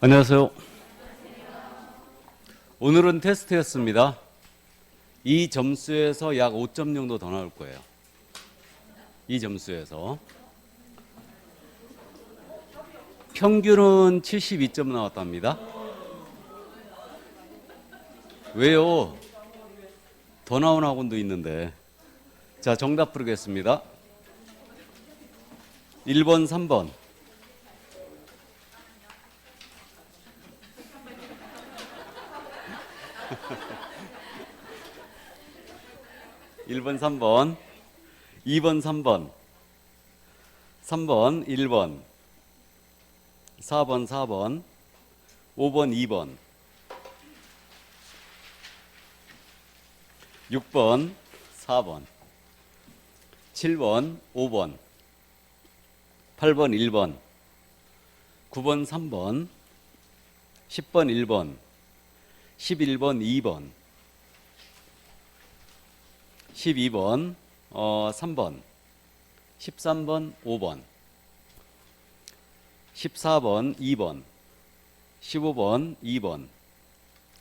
안녕하세요. 오늘은 테스트였습니다. 이 점수에서 약 5점 정도 더 나올 거예요. 이 점수에서. 평균은 72점 나왔답니다. 왜요? 더 나온 학원도 있는데. 자, 정답 부르겠습니다. 1번, 3번. 1번, 3번, 2번, 3번, 3번, 1번, 4번, 4번, 5번, 2번, 6번, 4번, 7번, 5번, 8번, 1번, 9번, 3번, 10번, 1번, 11번, 2번, 12번, 3번, 13번, 5번, 14번, 2번, 15번, 2번,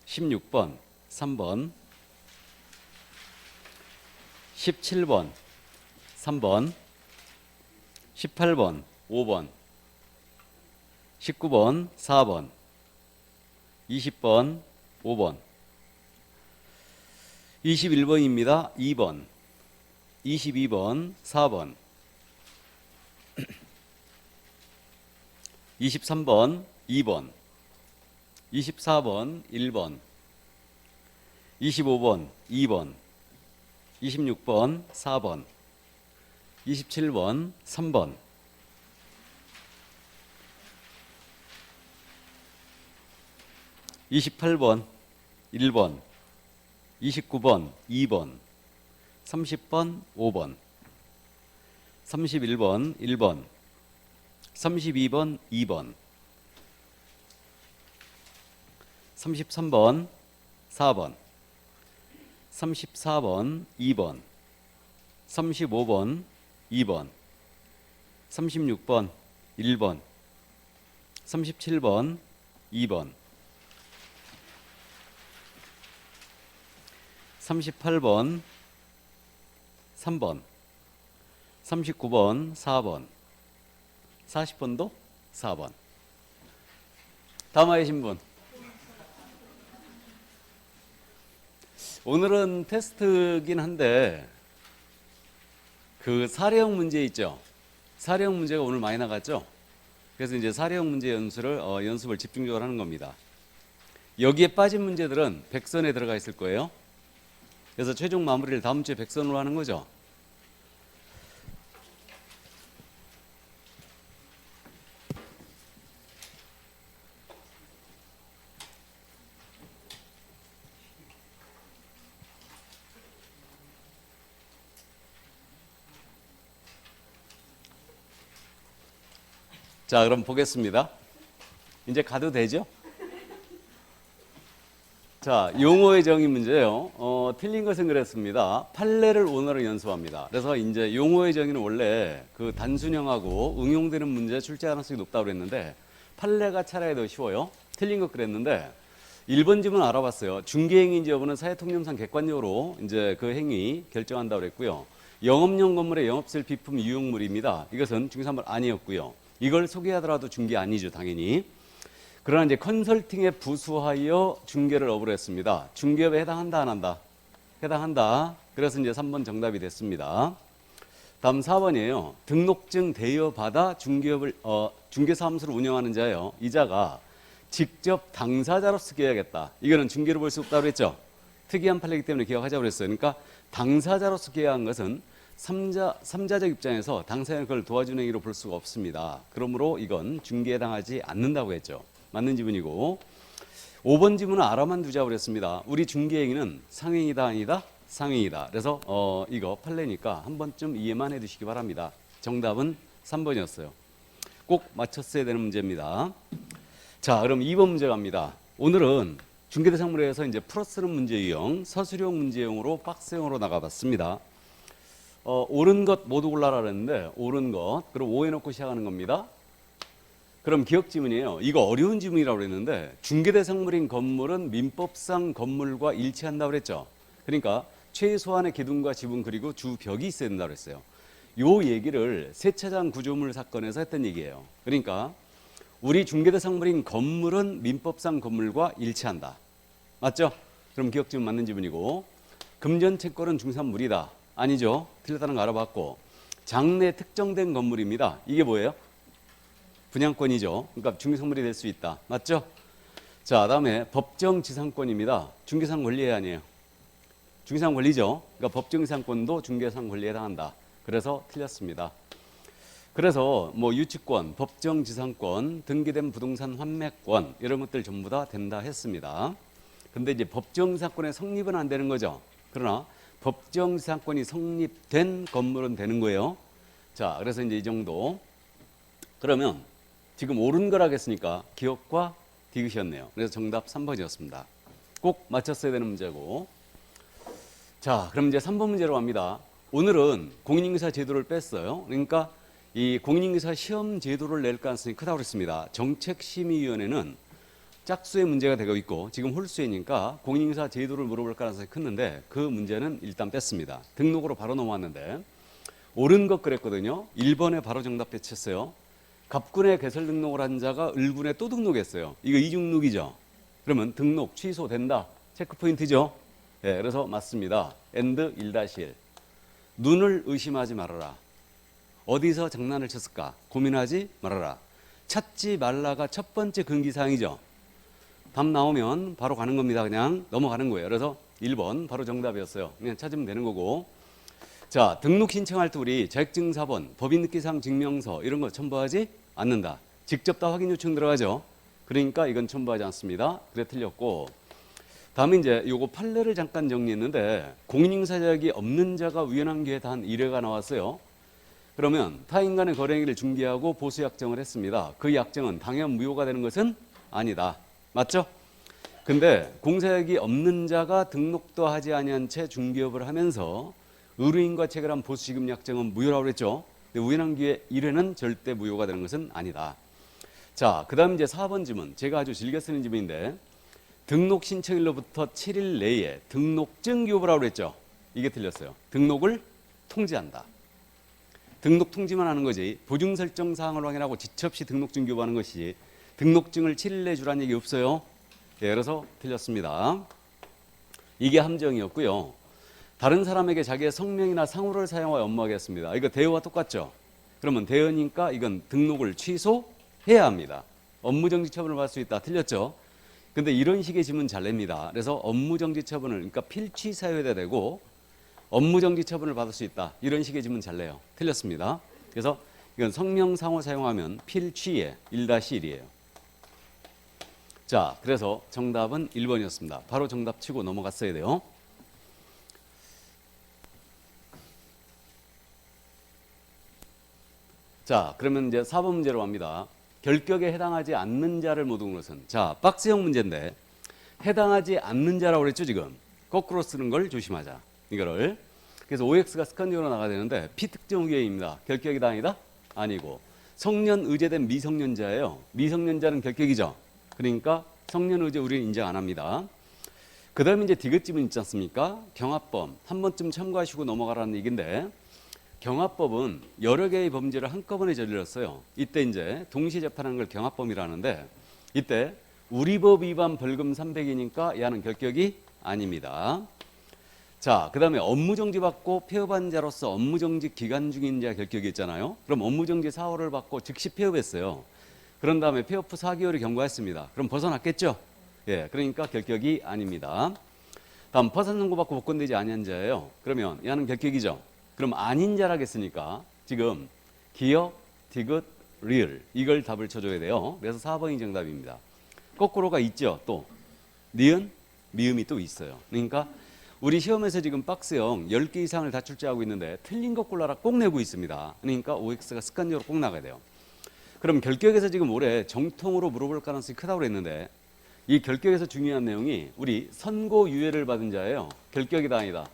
16번, 3번, 17번, 3번, 18번, 5번, 19번, 4번, 20번, 5번, 21번입니다. 2번, 22번, 4번, 23번, 2번, 24번, 1번, 25번, 2번, 26번, 4번, 27번, 3번, 28번, 1번, 29번, 2번, 30번, 5번, 31번, 1번, 32번, 2번, 33번, 4번, 34번, 2번, 35번, 2번, 36번, 1번, 37번, 2번, 38번, 3번, 39번, 4번, 40번도 4번. 다음 하신 분. 오늘은 테스트긴 한데 그 사례형 문제 있죠. 사례형 문제가 오늘 많이 나갔죠. 그래서 이제 사례형 문제 연습을 집중적으로 하는 겁니다. 여기에 빠진 문제들은 백선에 들어가 있을 거예요. 그래서 최종 마무리를 다음 주에 백선으로 하는 거죠. 자, 그럼 보겠습니다. 이제 가도 되죠? 자, 용어의 정의 문제예요. 틀린 것은 그랬습니다. 판례를 원어로 연습합니다. 그래서 이제 용어의 정의는 원래 그 단순형하고 응용되는 문제 출제 가능성이 높다고 그랬는데 판례가 차라리 더 쉬워요. 틀린 것 그랬는데 1번 지문 알아봤어요. 중개행위인지 여부는 사회통념상 객관적으로 이제 그 행위 결정한다고 그랬고요. 영업용 건물의 영업실 비품 유용물입니다. 이것은 중개사물 아니었고요. 이걸 소개하더라도 중개 아니죠, 당연히. 그러나 이제 컨설팅에 부수하여 중개를 업으로 했습니다. 중개업에 해당한다, 안 한다? 해당한다. 그래서 이제 3번 정답이 됐습니다. 다음 4번이에요. 등록증 대여받아 중개사무소를 운영하는 자예요. 이 자가 직접 당사자로서 계약했다. 이거는 중개로 볼 수 없다고 그랬죠. 특이한 판례이기 때문에 기억하자고 그랬어요. 그러니까 당사자로서 계약한 것은 삼자적 입장에서 당사자는 그걸 도와주는 행위로 볼 수가 없습니다. 그러므로 이건 중개에 해당하지 않는다고 했죠. 맞는 지문이고 5번 지문은 알아만 두자고 그랬습니다. 우리 중개행위는 상행이다 아니다? 상행이다. 그래서 이거 판례니까 한 번쯤 이해만 해두시기 바랍니다. 정답은 3번이었어요. 꼭 맞췄어야 되는 문제입니다. 자, 그럼 2번 문제 갑니다. 오늘은 중개대상물에서 이제 풀어쓰는 문제 유형, 서술형 문제 유형으로 박스형으로 나가봤습니다. 옳은 것 모두 골라라 그랬는데 옳은 것, 그럼 5 해놓고 시작하는 겁니다. 그럼 기억 지문이에요. 이거 어려운 지문이라고 그랬는데 중개대상물인 건물은 민법상 건물과 일치한다고 그랬죠. 그러니까 최소한의 기둥과 지붕 그리고 주벽이 있어야 된다고 그랬어요. 요 얘기를 세차장 구조물 사건에서 했던 얘기예요. 그러니까 우리 중개대상물인 건물은 민법상 건물과 일치한다. 맞죠? 그럼 기억 지문 맞는 지문이고, 금전채권은 중산물이다. 아니죠. 틀렸다는 거 알아봤고, 장래 특정된 건물입니다. 이게 뭐예요? 분양권이죠. 그러니까 중개상물이 될 수 있다. 맞죠? 자, 다음에 법정지상권입니다. 중개상 권리에 아니에요. 중개상 권리죠. 그러니까 법정지상권도 중개상 권리에 해당한다. 그래서 틀렸습니다. 그래서 뭐 유치권, 법정지상권, 등기된 부동산 환매권 이런 것들 전부 다 된다 했습니다. 근데 이제 법정지상권의 성립은 안 되는 거죠. 그러나 법정지상권이 성립된 건물은 되는 거예요. 자, 그래서 이제 이 정도. 그러면 지금 옳은 거라고 했으니까 기억과 디귿이었네요. 그래서 정답 3번이었습니다. 꼭 맞췄어야 되는 문제고. 자, 그럼 이제 3번 문제로 갑니다. 오늘은 공인인증서 제도를 뺐어요. 그러니까 이 공인인증서 시험 제도를 낼 가능성이 크다고 그랬습니다. 정책심의위원회는 짝수의 문제가 되고 있고 지금 홀수이니까 공인인증서 제도를 물어볼 가능성이 컸는데 그 문제는 일단 뺐습니다. 등록으로 바로 넘어왔는데 옳은 것 그랬거든요. 1번에 바로 정답 배치했어요. 갑군에 개설 등록을 한 자가 을군에 또 등록했어요. 이거 이중록이죠. 그러면 등록 취소된다. 체크 포인트죠. 예, 그래서 맞습니다. and 1-1. 눈을 의심하지 말아라. 어디서 장난을 쳤을까? 고민하지 말아라. 찾지 말라가 첫 번째 금기사항이죠. 답 나오면 바로 가는 겁니다. 그냥 넘어가는 거예요. 그래서 1번 바로 정답이었어요. 그냥 찾으면 되는 거고. 자, 등록 신청할 때 우리 자격증사본, 법인등기상 증명서 이런 거 첨부하지 않는다. 직접 다 확인 요청 들어가죠. 그러니까 이건 첨부하지 않습니다. 그래 틀렸고. 다음에 이제 요거 판례를 잠깐 정리했는데 공인인증서 자격이 없는 자가 우연한 기회에 단 1회가 나왔어요. 그러면 타인 간의 거래 행위를 중개하고 보수 약정을 했습니다. 그 약정은 당연 무효가 되는 것은 아니다. 맞죠? 근데 공사자격이 없는 자가 등록도 하지 아니한 채 중개업을 하면서 의뢰인과 체결한 보수지급 약정은 무효라고 그랬죠. 근데 우연한 기회 1회는 절대 무효가 되는 것은 아니다. 자, 그 다음 이제 4번 지문. 제가 아주 즐겨 쓰는 지문인데 등록 신청일로부터 7일 내에 등록증 교부라고 그랬죠. 이게 틀렸어요. 등록을 통지한다. 등록 통지만 하는 거지 보증 설정 사항을 확인하고 지체 없이 등록증 교부하는 것이지 등록증을 7일 내에 주라는 얘기 없어요. 예, 그래서 틀렸습니다. 이게 함정이었고요. 다른 사람에게 자기의 성명이나 상호를 사용하여 업무하겠습니다. 이거 대여와 똑같죠. 그러면 대여니까 이건 등록을 취소해야 합니다. 업무정지 처분을 받을 수 있다. 틀렸죠. 근데 이런 식의 지문 잘 냅니다. 그래서 업무정지 처분을 그러니까 필취 사유해야 되고 업무정지 처분을 받을 수 있다. 이런 식의 지문 잘 내요. 틀렸습니다. 그래서 이건 성명상호 사용하면 필취에 1-1이에요. 자, 그래서 정답은 1번이었습니다. 바로 정답 치고 넘어갔어야 돼요. 자, 그러면 이제 4번 문제로 갑니다. 결격에 해당하지 않는 자를 모든 것은. 자, 박스형 문제인데 해당하지 않는 자라고 그랬죠, 지금. 거꾸로 쓰는 걸 조심하자. 이거를. 그래서 OX가 습관적으로 나가야 되는데 피특정 후계입니다. 결격이다 아니다? 아니고. 성년 의제된 미성년자예요. 미성년자는 결격이죠. 그러니까 성년 의제 우리는 인정 안 합니다. 그 다음에 이제 디귿집은 있지 않습니까? 경합범. 한 번쯤 참고하시고 넘어가라는 얘기인데 경합법은 여러 개의 범죄를 한꺼번에 저질렀어요. 이때 이제 동시에 재판하는 걸 경합범이라는데 이때 우리 법 위반 벌금 300이니까 야는 결격이 아닙니다. 자, 그 다음에 업무정지 받고 폐업한 자로서 업무정지 기간 중인 자 결격이 있잖아요. 그럼 업무정지 4호를 받고 즉시 폐업했어요. 그런 다음에 폐업 후 4개월을 경과했습니다. 그럼 벗어났겠죠? 예, 그러니까 결격이 아닙니다. 다음 파산 선고받고 복권되지 아니한 자예요. 그러면 야는 결격이죠. 그럼 아닌 자라겠으니까 지금 기역, 디귿, 리을 이걸 답을 쳐줘야 돼요. 그래서 4번이 정답입니다. 거꾸로가 있죠. 또 니은, 미음이 또 있어요. 그러니까 우리 시험에서 지금 박스형 10개 이상을 다 출제하고 있는데 틀린 것 골라라 꼭 내고 있습니다. 그러니까 OX가 습관적으로 꼭 나가야 돼요. 그럼 결격에서 지금 올해 정통으로 물어볼 가능성이 크다고 그랬는데 이 결격에서 중요한 내용이 우리 선고유예를 받은 자예요. 결격이다 아니다?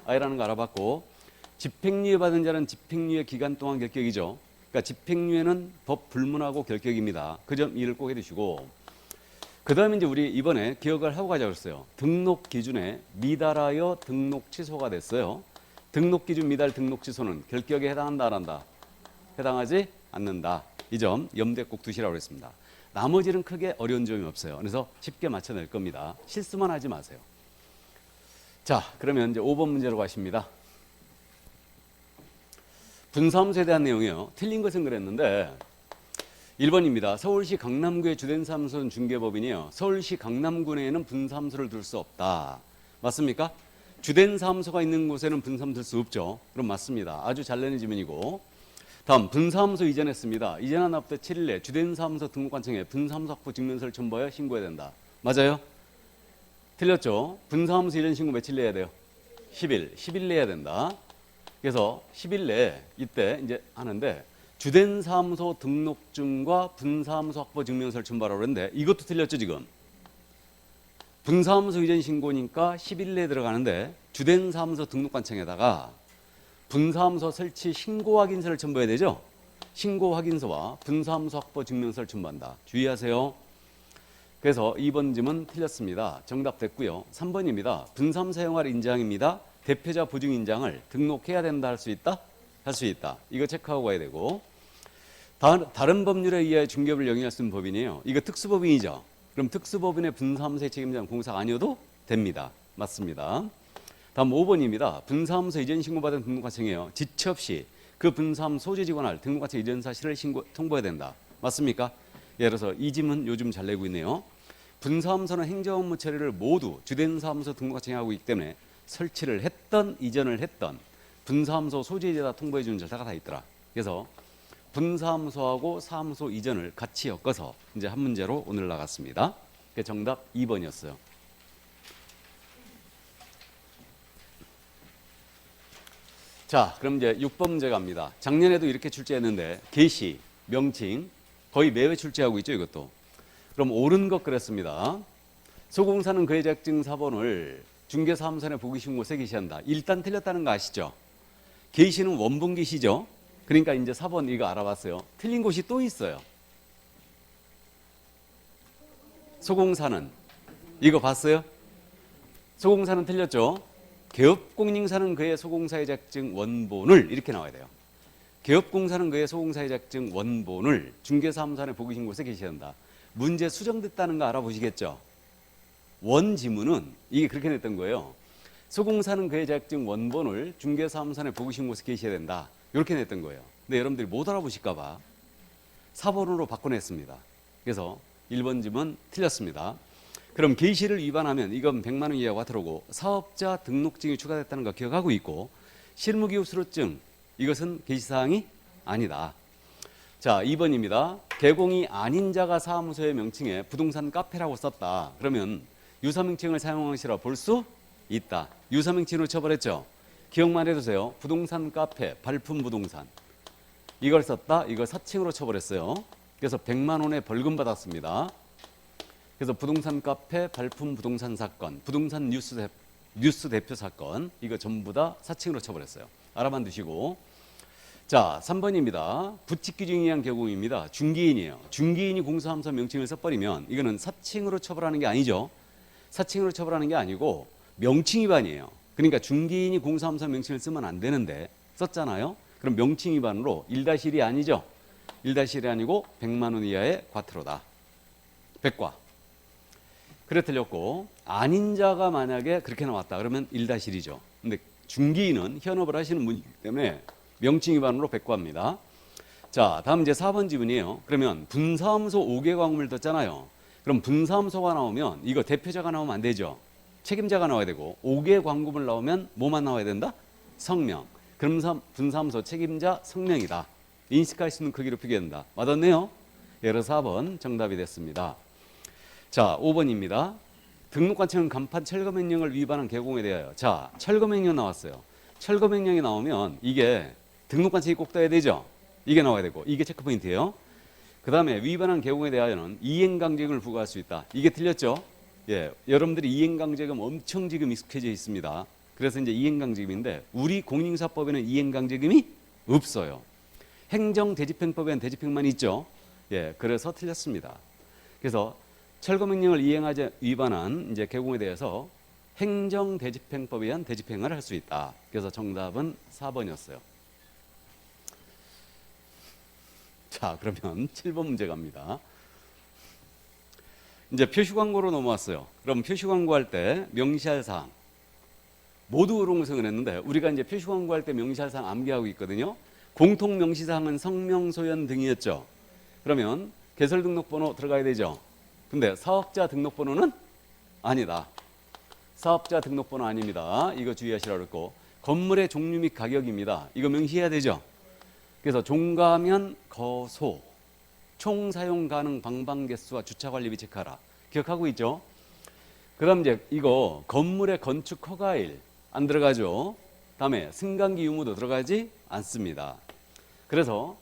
아니라는 거 알아봤고 집행유예 받은 자는 집행유예 기간 동안 결격이죠. 그러니까 집행유예는 법 불문하고 결격입니다. 그 점 이해를 꼭 해두시고, 그 다음에 이제 우리 이번에 기억을 하고 가자고 했어요. 등록 기준에 미달하여 등록 취소가 됐어요. 등록 기준 미달 등록 취소는 결격에 해당한다 안 한다? 해당하지 않는다. 이 점 염두에 꼭 두시라고 했습니다. 나머지는 크게 어려운 점이 없어요. 그래서 쉽게 맞춰낼 겁니다. 실수만 하지 마세요. 자, 그러면 이제 5번 문제로 가십니다. 분사함수에 대한 내용이에요. 틀린 것은 그랬는데 1번입니다. 서울시 강남구의 주된 사무소는 중개법인이에요. 서울시 강남구내에는 분사함수를 둘 수 없다. 맞습니까? 주된 사무소가 있는 곳에는 분사함 둘 수 없죠. 그럼 맞습니다. 아주 잘 내는 지문이고, 다음 분사함수 이전했습니다. 이전한 날부터 7일 내 주된 사무소 등록관청에 분사함수 확보 증명서를 첨부하여 신고해야 된다. 맞아요? 틀렸죠? 분사함수 이전 신고 며칠 내야 돼요? 10일 내야 된다. 그래서 10일 내에 이때 이제 하는데 주된 사무소 등록증과 분사함수 확보 증명서를 첨부하라고 그랬는데 이것도 틀렸죠 지금? 분사함수 이전 신고니까 10일 내에 들어가는데 주된 사무소 등록관청에다가 분사함수 설치 신고 확인서를 첨부해야 되죠? 신고 확인서와 분사함수 확보 증명서를 첨부한다. 주의하세요. 그래서 2번 질문 틀렸습니다. 정답 됐고요. 3번입니다. 분사함 사용할 인장입니다. 대표자 보증 인장을 등록해야 된다 할 수 있다? 할 수 있다. 이거 체크하고 가야 되고, 다른 법률에 의하여 중개업을 영위할 수 있는 법인이에요. 이거 특수법인이죠. 그럼 특수법인의 분사함수의 책임자는 공사가 아니어도 됩니다. 맞습니다. 다음 5번입니다. 분사함수 이전 신고받은 등록관청이에요. 지체 없이 그 분사함 소재 직원할 등록관청 이전 사실을 통보해야 된다. 맞습니까? 예를 들어서 이 질문 요즘 잘 내고 있네요. 분사함수는 행정업무 처리를 모두 주된 사무소 등록관청이 하고 있기 때문에 설치를 했던 이전을 했던 분사함수 소재에다 통보해 주는 절차가 다 있더라. 그래서 분사함수하고 사무소 이전을 같이 엮어서 이제 한 문제로 오늘 나갔습니다. 정답 2번이었어요. 자, 그럼 이제 6번 문제 갑니다. 작년에도 이렇게 출제했는데 게시, 명칭 거의 매회 출제하고 있죠, 이것도. 그럼 옳은 것 그랬습니다. 소공사는 그의 자격증 사본을 중개사무소에 보기신고서에 게시한다. 일단 틀렸다는 거 아시죠? 게시는 원본 게시죠. 그러니까 이제 4번 이거 알아봤어요. 틀린 곳이 또 있어요. 소공사는 이거 봤어요? 소공사는 틀렸죠. 개업공인사는 그의 소공사의 자격증 원본을 이렇게 나와야 돼요. 개업공사는 그의 소공사의 자격증 원본을 중개사무소에 보기신고서에 게시한다. 문제 수정됐다는 거 알아보시겠죠? 원 지문은 이게 그렇게 냈던 거예요. 소공사는 그의 자격증 원본을 중개사무소에 보기신고서에 게시해야 된다. 이렇게 냈던 거예요. 근데 여러분들이 못 알아보실까 봐 4번으로 바꿔냈습니다. 그래서 1번 지문 틀렸습니다. 그럼 게시를 위반하면 이건 100만 원 이하와 들어오고 사업자 등록증이 추가됐다는 거 기억하고 있고 실무기업 수료증 이것은 게시사항이 아니다. 자, 2번입니다. 개공이 아닌 자가 사무소의 명칭에 부동산 카페라고 썼다. 그러면 유사명칭을 사용하시라 볼 수 있다. 유사명칭으로 처벌했죠. 기억만 해두세요. 부동산 카페, 발품 부동산 이걸 썼다. 이걸 사칭으로 처벌했어요. 그래서 100만 원의 벌금 받았습니다. 그래서 부동산 카페, 발품 부동산 사건, 부동산 뉴스 대표 사건 이거 전부 다 사칭으로 처벌했어요. 알아만 두시고, 자 3번입니다. 부칙기준에 의한 개공입니다. 중개인이에요. 중개인이 공사하면서 명칭을 써버리면 이거는 사칭으로 처벌하는 게 아니죠. 사칭으로 처벌하는 게 아니고 명칭 위반이에요. 그러니까 중개인이 공사하면서 명칭을 쓰면 안 되는데 썼잖아요. 그럼 명칭 위반으로 1-1이 아니죠. 1-1이 아니고 100만 원 이하의 과태료다. 백과. 그래 틀렸고, 아닌 자가 만약에 그렇게 나왔다 그러면 1-1이죠. 근데 중개인은 현업을 하시는 분이기 때문에 명칭 위반으로 백과입니다. 자, 다음 이제 4번 지문이에요. 그러면 분사함소 5개 광음을 뒀잖아요. 그럼 분사함소가 나오면 이거 대표자가 나오면 안 되죠. 책임자가 나와야 되고 5개 광금을 나오면 뭐만 나와야 된다? 성명. 그럼 분사함소 책임자 성명이다. 인식할 수 있는 크기로 표기된다. 맞았네요. 예로 4번 정답이 됐습니다. 자, 5번입니다. 등록관청은 간판 철거명령을 위반한 개공에 대하여. 자, 철거명령 나왔어요. 철거명령이 나오면 이게 등록관청이 꼭 떠야 되죠. 이게 나와야 되고 이게 체크포인트예요. 그 다음에 위반한 개공에 대하여는 이행강제금을 부과할 수 있다. 이게 틀렸죠? 예, 여러분들이 이행강제금 엄청 지금 익숙해져 있습니다. 그래서 이제 이행강제금인데 우리 공인사법에는 이행강제금이 없어요. 행정대집행법에는 대집행만 있죠. 예, 그래서 틀렸습니다. 그래서 철거명령을 이행하지 위반한 이제 개공에 대해서 행정대집행법에 의한 대집행을 할 수 있다. 그래서 정답은 4번이었어요. 자, 그러면 7번 문제 갑니다. 이제 표시광고로 넘어왔어요. 그럼 표시광고할 때 명시할 사항 모두 의론구성을 했는데 우리가 이제 표시광고할 때 명시할 사항 암기하고 있거든요. 공통 명시사항은 성명, 소연 등이었죠. 그러면 개설등록번호 들어가야 되죠. 근데 사업자 등록번호는 아니다. 사업자 등록번호 아닙니다. 이거 주의하시라고 그랬고 건물의 종류 및 가격입니다. 이거 명시해야 되죠. 그래서 종가면 거소 총 사용 가능 방방 개수와 주차 관리비 체크하라. 기억하고 있죠? 그다음 이제 이거 건물의 건축 허가일 안 들어가죠. 다음에 승강기 유무도 들어가지 않습니다. 그래서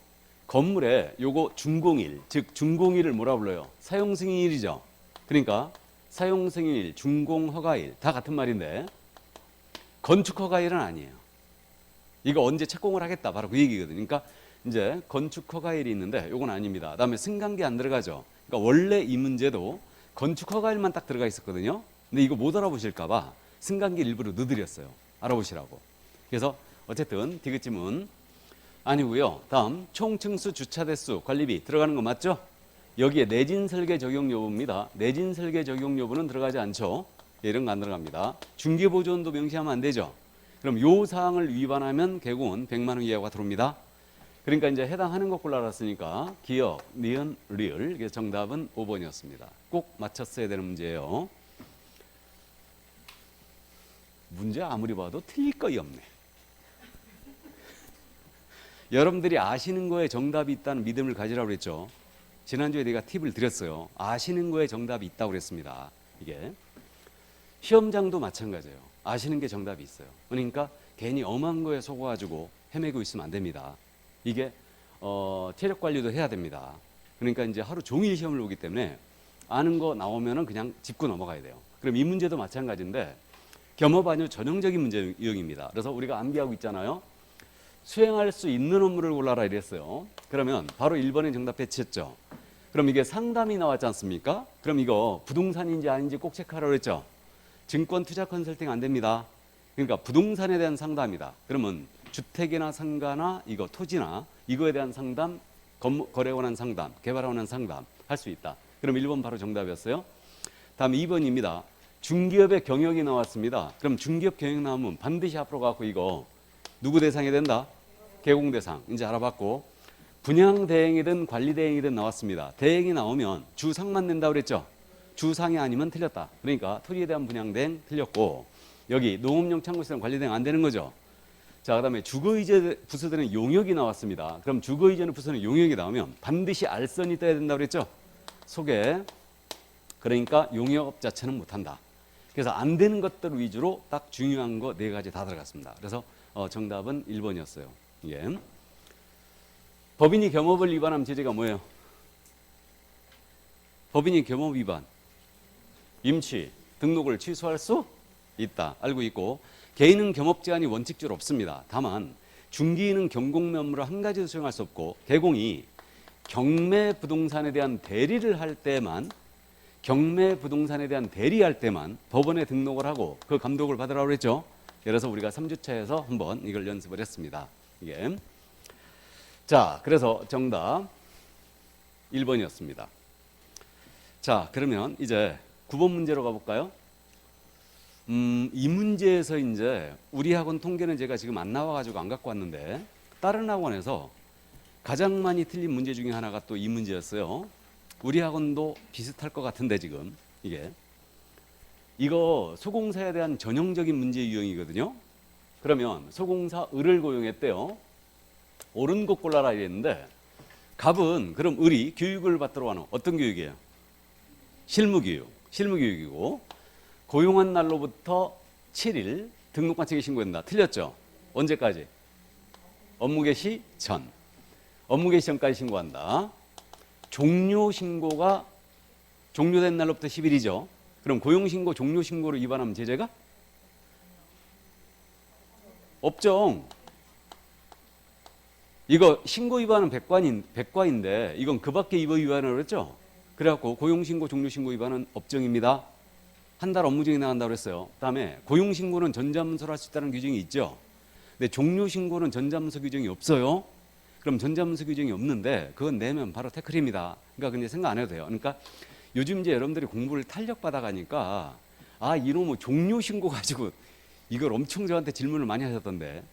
건물에 요거 준공일, 즉 준공일을 뭐라 불러요? 사용 승인일이죠. 그러니까 사용 승인일, 준공 허가일 다 같은 말인데 건축 허가일은 아니에요. 이거 언제 착공을 하겠다 바로 그 얘기거든요. 그러니까 이제 건축 허가일이 있는데 요건 아닙니다. 그다음에 승강기 안 들어가죠. 그러니까 원래 이 문제도 건축 허가일만 딱 들어가 있었거든요. 근데 이거 못 알아보실까 봐 승강기 일부러 넣어드렸어요. 알아보시라고. 그래서 어쨌든 디귿찜은 아니고요. 다음 총층수 주차 대수 관리비 들어가는 거 맞죠? 여기에 내진 설계 적용 여부입니다. 내진 설계 적용 여부는 들어가지 않죠. 이런 거 안 들어갑니다. 중개 보존도 명시하면 안 되죠. 그럼 요 사항을 위반하면 개공은 100만 원 이하가 들어옵니다. 그러니까 이제 해당하는 것 골라놨으니까 기억, 니은, 리을. 그래서 정답은 5번이었습니다. 꼭 맞췄어야 되는 문제예요. 문제 아무리 봐도 틀릴 거이 없네. 여러분들이 아시는 거에 정답이 있다는 믿음을 가지라고 그랬죠. 지난주에 내가 팁을 드렸어요. 아시는 거에 정답이 있다고 그랬습니다. 이게 시험장도 마찬가지예요. 아시는 게 정답이 있어요. 그러니까 괜히 엄한 거에 속아가지고 헤매고 있으면 안 됩니다. 이게 체력 관리도 해야 됩니다. 그러니까 이제 하루 종일 시험을 보기 때문에 아는 거 나오면은 그냥 짚고 넘어가야 돼요. 그럼 이 문제도 마찬가지인데 겸업 아니요 전형적인 문제 유형입니다. 그래서 우리가 암기하고 있잖아요. 수행할 수 있는 업무를 골라라 이랬어요. 그러면 바로 1번에 정답 배치했죠. 그럼 이게 상담이 나왔지 않습니까? 그럼 이거 부동산인지 아닌지 꼭 체크하라고 그랬죠. 증권 투자 컨설팅 안 됩니다. 그러니까 부동산에 대한 상담이다. 그러면 주택이나 상가나 이거 토지나 이거에 대한 상담, 거래 관한 상담, 개발 관한 상담 할 수 있다. 그럼 1번 바로 정답이었어요. 다음 2번입니다. 중기업의 경영이 나왔습니다. 그럼 중기업 경영 나오면 반드시 앞으로 가고 이거 누구 대상이 된다? 개공 대상. 이제 알아봤고 분양 대행이든 관리 대행이든 나왔습니다. 대행이 나오면 주상만 낸다고 그랬죠. 주상이 아니면 틀렸다. 그러니까 토지에 대한 분양 대행 틀렸고 여기 농업용 창고시설 관리 대행 안 되는 거죠. 자, 그다음에 주거이전 부서되는 용역이 나왔습니다. 그럼 주거이전 부서는 용역이 나오면 반드시 알선이 떠야 된다고 그랬죠. 소개. 그러니까 용역 자체는 못한다. 그래서 안 되는 것들 위주로 딱 중요한 거 4가지 다 들어갔습니다. 그래서 정답은 1번이었어요. 예. 법인이 겸업을 위반하면 제재가 뭐예요? 법인이 겸업 위반. 임취, 등록을 취소할 수 있다. 알고 있고 개인은 겸업 제한이 원칙적으로 없습니다. 다만 중개인은 경공매물을 한 가지도 수행할 수 없고 개공이 경매 부동산에 대한 대리를 할 때만 경매 부동산에 대한 대리할 때만 법원에 등록을 하고 그 감독을 받으라고 그랬죠. 그래서 우리가 3주차에서 한번 이걸 연습을 했습니다. 이게 자, 그래서 정답 1번이었습니다. 자, 그러면 이제 9번 문제로 가볼까요? 이 문제에서 이제 우리 학원 통계는 제가 지금 안 나와가지고 안 갖고 왔는데 다른 학원에서 가장 많이 틀린 문제 중에 하나가 또 이 문제였어요. 우리 학원도 비슷할 것 같은데 지금 이거 소공사에 대한 전형적인 문제 유형이거든요. 그러면 소공사 을을 고용했대요. 옳은 곳 골라라 이랬는데 갑은 그럼 을이 교육을 받도록 하는 어떤 교육이에요? 실무교육. 실무교육이고 고용한 날로부터 7일 등록관청에 신고한다. 틀렸죠? 언제까지? 업무 개시 전. 업무 개시 전까지 신고한다. 종료 신고가 종료된 날로부터 10일이죠. 그럼 고용신고 종료 신고를 위반하면 제재가? 없죠. 이거 신고 위반은 백과인데 이건 그 밖에 위반을 했죠. 그래갖고 고용신고, 종료신고 위반은 업정입니다. 한 달 업무정지 나간다고 그랬어요. 그다음에 고용신고는 전자문서로 할 수 있다는 규정이 있죠. 근데 종료신고는 전자문서 규정이 없어요. 그럼 전자문서 규정이 없는데 그건 내면 바로 태클입니다. 그러니까 그냥 생각 안 해도 돼요. 그러니까 요즘 이제 여러분들이 공부를 탄력받아 가니까 아 이놈의 종료신고 가지고 이걸 엄청 저한테 질문을 많이 하셨던데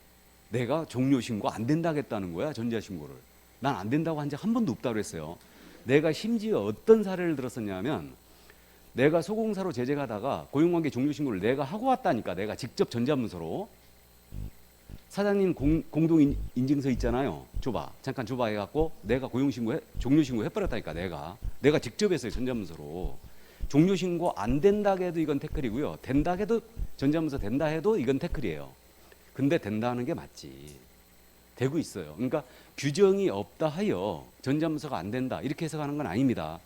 내가 종료신고 안 된다겠다는 거야 전자신고를. 난 안 된다고 한 적 한 번도 없다고 그랬어요. 내가 심지어 어떤 사례를 들었었냐면 내가 소공사로 재직하다가 고용관계 종료신고를 내가 하고 왔다니까. 내가 직접 전자문서로 사장님 공동인증서 있잖아요. 줘봐. 잠깐 줘봐 해갖고 내가 종료신고 해버렸다니까. 내가 직접 했어요. 전자문서로. 종료신고 안 된다 해도 이건 태클이고요. 된다 해도 전자문서 된다 해도 이건 태클이에요. 근데 된다는 게 맞지. 되고 있어요. 그러니까 규정이 없다 하여 전자문서가 안 된다 이렇게 해석하는 건 아닙니다.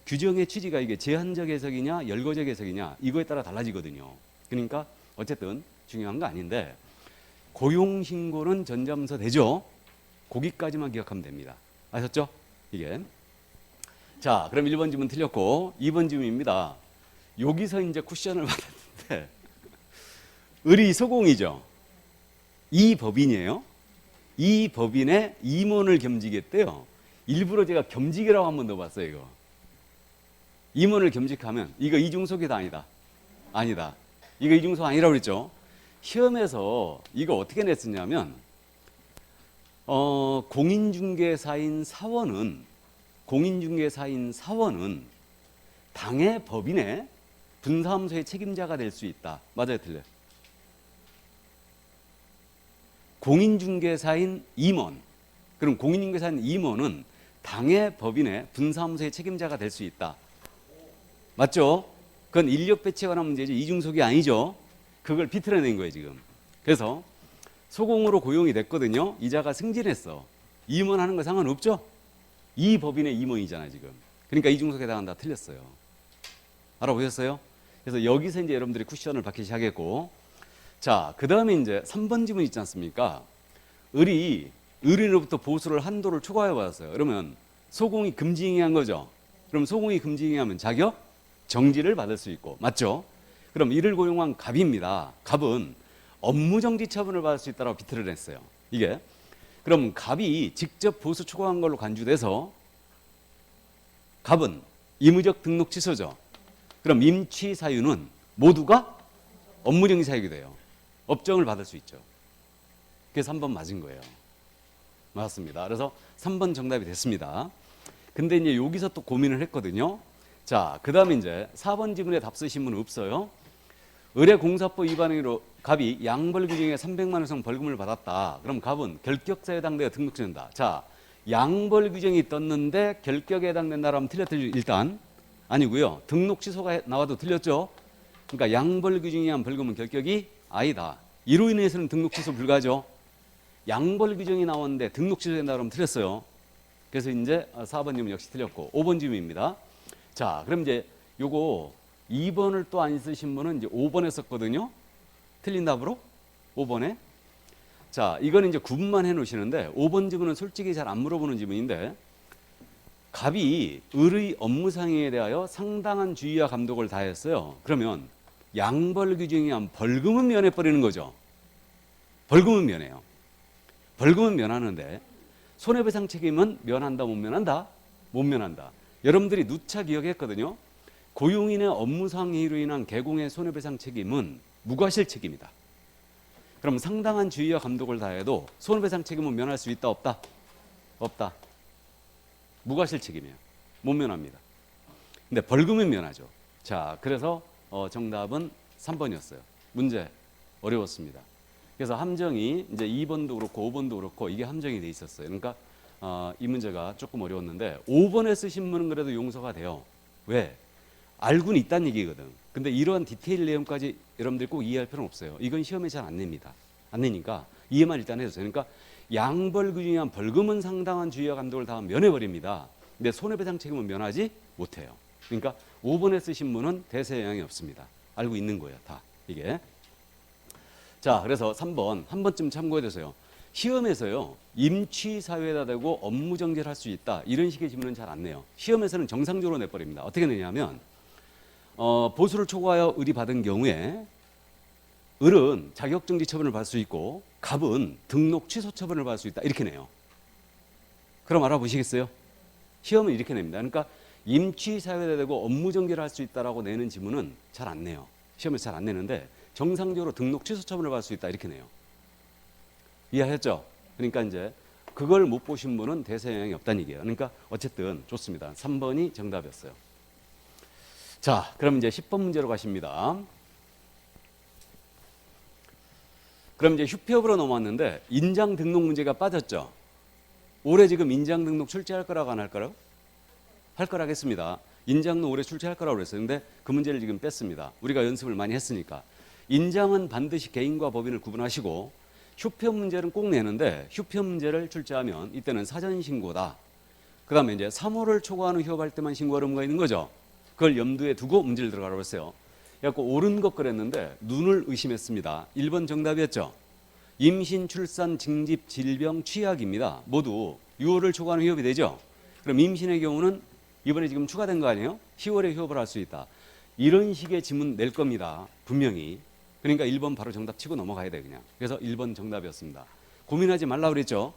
규정의 취지가 이게 제한적 해석이냐 열거적 해석이냐 이거에 따라 달라지거든요. 그러니까 어쨌든 중요한 거 아닌데 고용신고는 전자문서 되죠. 거기까지만 기억하면 됩니다. 아셨죠? 이게. 자, 그럼 1번 질문 틀렸고 2번 질문입니다. 여기서 이제 쿠션을 받았는데 을이 소공이죠. 이 법인이에요. 이 법인의 임원을 겸직했대요. 일부러 제가 겸직이라고 한번 넣어봤어요. 이거. 임원을 겸직하면 이거 이중속이다 아니다. 아니다. 이거 이중속 아니라고 그랬죠. 시험에서 이거 어떻게 냈었냐면 공인중개사인 사원은 당해 법인의 분사무소의 책임자가 될 수 있다. 맞아요, 틀려요? 공인중개사인 임원. 그럼 공인중개사인 임원은 당해 법인의 분사무소의 책임자가 될 수 있다. 맞죠? 그건 인력 배치에 관한 문제지 이중속이 아니죠. 그걸 비틀어낸 거예요 지금. 그래서 소공으로 고용이 됐거든요. 이자가 승진했어. 임원하는 거 상관없죠? 이 법인의 임원이잖아 지금. 그러니까 이중속에 해당한다. 틀렸어요. 알아보셨어요? 그래서 여기서 이제 여러분들이 쿠션을 받기 시작했고, 자, 그 다음에 이제 3번 지문 있지 않습니까? 을이 을인으로부터 보수를 한도를 초과해 받았어요. 그러면 소공이 금지행위한 거죠. 그럼 소공이 금지행위하면 자격 정지를 받을 수 있고, 맞죠? 그럼 이를 고용한 갑입니다. 갑은 업무정지 처분을 받을 수 있다고 비틀을 냈어요. 이게 그럼 갑이 직접 보수 초과한 걸로 간주돼서 갑은 임의적 등록 취소죠. 그럼 임취 사유는 모두가 업무정지 사유가 돼요. 업정을 받을 수 있죠. 그래서 3번 맞은 거예요. 맞습니다. 그래서 3번 정답이 됐습니다. 근데 이제 여기서 또 고민을 했거든요. 자, 그 다음에 이제 4번 지문에 답 쓰신 분은 없어요. 의뢰공사법 위반으로 갑이 양벌 규정에 300만 원 이상 벌금을 받았다. 그럼 갑은 결격사에 해당되어 등록된다. 자, 양벌 규정이 떴는데 결격에 해당된다라면 틀렸죠. 일단 아니고요. 등록 취소가 나와도 틀렸죠. 그러니까 양벌 규정에 의한 벌금은 결격이 아니다. 이로 인해서는 등록 취소 불가죠. 양벌 규정이 나왔는데 등록 취소된다 그러면 틀렸어요. 그래서 이제 4번 질문 역시 틀렸고 5번 질문입니다. 자, 그럼 이제 요거 2번을 또 안 쓰신 분은 이제 5번에 썼거든요. 틀린 답으로 5번에. 자, 이거는 이제 구분만 해 놓으시는데 5번 질문은 솔직히 잘 안 물어보는 질문인데 갑이 을의 업무상해에 대하여 상당한 주의와 감독을 다했어요. 그러면 양벌 규정에 의한 벌금은 면해 버리는 거죠. 벌금은 면해요. 벌금은 면하는데 손해배상 책임은 면한다 못 면한다? 못 면한다. 여러분들이 누차 기억했거든요. 고용인의 업무상 해이로 인한 개공의 손해배상 책임은 무과실 책임이다. 그럼 상당한 주의와 감독을 다해도 손해배상 책임은 면할 수 있다 없다? 없다. 무과실 책임이에요. 못 면합니다. 근데 벌금은 면하죠. 자, 그래서 정답은 3번이었어요. 문제 어려웠습니다. 그래서 함정이 이제 2번도 그렇고 5번도 그렇고 이게 함정이 돼 있었어요. 그러니까 이 문제가 조금 어려웠는데 5번에 쓰신 분은 그래도 용서가 돼요. 왜? 알고는 있다는 얘기거든. 근데 이러한 디테일 내용까지 여러분들 꼭 이해할 필요는 없어요. 이건 시험에 잘 안 냅니다. 안 내니까 이해만 일단 해주세요. 그러니까 양벌 규정에 의한 벌금은 상당한 주의와 감독을 다하면 면해버립니다. 근데 손해배상 책임은 면하지 못해요. 그러니까 5번에 쓰신 분은 대세 영향이 없습니다. 알고 있는 거예요. 다 이게. 자, 그래서 3번 한 번쯤 참고해 주세요. 시험에서요, 임취사유에다 대고 업무정지를 할 수 있다, 이런 식의 질문은 잘 안 내요. 시험에서는 정상적으로 내버립니다. 어떻게 내냐면 보수를 초과하여 을이 받은 경우에 을은 자격정지 처분을 받을 수 있고 갑은 등록 취소 처분을 받을 수 있다, 이렇게 내요. 그럼 알아보시겠어요? 시험은 이렇게 냅니다. 그러니까 임취사유에다 대고 업무정지를 할 수 있다라고 내는 지문은 잘 안 내요. 시험에서 잘 안 내는데 정상적으로 등록 취소 처분을 받을 수 있다, 이렇게 내요. 이해하셨죠? 그러니까 이제 그걸 못 보신 분은 대세 영향이 없다는 얘기예요. 그러니까 어쨌든 좋습니다. 3번이 정답이었어요. 자, 그럼 이제 10번 문제로 가십니다. 그럼 이제 휴피업으로 넘어왔는데 인장 등록 문제가 빠졌죠. 올해 지금 인장 등록 출제할 거라고 안 할 거라고? 할 거라고 했습니다. 인장은 올해 출제할 거라고 그랬어요. 근데 그 문제를 지금 뺐습니다. 우리가 연습을 많이 했으니까. 인장은 반드시 개인과 법인을 구분하시고 휴피업 문제는 꼭 내는데 휴피업 문제를 출제하면 이때는 사전 신고다. 그다음에 이제 3월을 초과하는 휴업할 때만 신고하는 거 있는 거죠. 그걸 염두에 두고 문제를 들어가라고 했어요. 그래서 옳은 것 그랬는데 눈을 의심했습니다. 1번 정답이었죠. 임신, 출산, 징집, 질병, 취약입니다. 모두 6월을 초과하는 휴업이 되죠. 그럼 임신의 경우는 이번에 지금 추가된 거 아니에요? 10월에 휴업을 할 수 있다. 이런 식의 지문 낼 겁니다. 분명히. 그러니까 1번 바로 정답 치고 넘어가야 돼 그냥. 그래서 1번 정답이었습니다. 고민하지 말라고 그랬죠.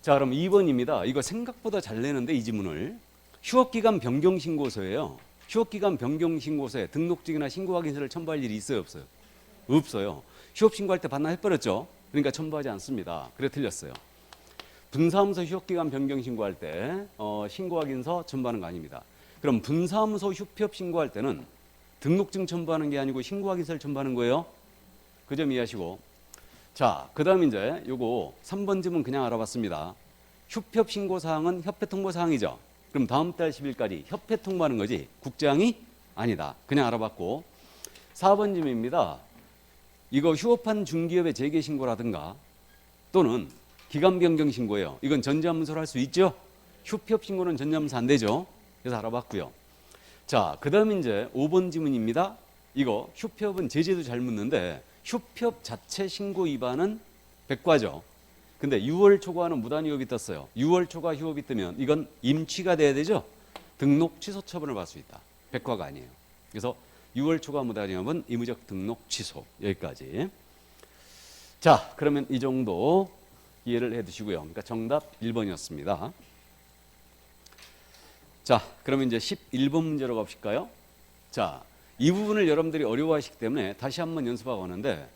자, 그럼 2번입니다. 이거 생각보다 잘 내는데 이 지문을. 휴업기간 변경신고서예요. 휴업기간 변경신고서에 등록증이나 신고확인서를 첨부할 일이 있어요, 없어요? 없어요. 휴업신고할 때 반납해버렸죠. 그러니까 첨부하지 않습니다. 그래 틀렸어요. 분사무소 휴업기간 변경신고할 때 신고확인서 첨부하는 거 아닙니다. 그럼 분사무소 휴피업 신고할 때는 등록증 첨부하는 게 아니고 신고확인서를 첨부하는 거예요. 그 점 이해하시고. 자, 그 다음 이제 요거 3번 지문 그냥 알아봤습니다. 휴피업 신고사항은 협회 통보사항이죠. 그럼 다음 달 10일까지 협회 통보하는 거지 국장이 아니다. 그냥 알아봤고. 4번 지문입니다. 이거 휴업한 중기업의 재개 신고라든가 또는 기간 변경 신고예요. 이건 전자문서로 할 수 있죠. 휴피업 신고는 전자문서 안 되죠. 그래서 알아봤고요. 자, 그 다음 이제 5번 지문입니다. 이거 휴피업은 제재도 잘 묻는데 휴피업 자체 신고 위반은 백과죠. 근데 6월 초과하는 무단휴업이 떴어요. 6월 초과 휴업이 뜨면 이건 임취가 돼야 되죠. 등록 취소 처분을 받을 수 있다. 백과가 아니에요. 그래서 6월 초과 무단휴업은 의무적 등록 취소. 여기까지. 자, 그러면 이 정도 이해를 해 두시고요. 그러니까 정답 1번이었습니다. 자, 그러면 이제 11번 문제로 가보실까요? 자, 이 부분을 여러분들이 어려워하시기 때문에 다시 한번 연습하고 가는데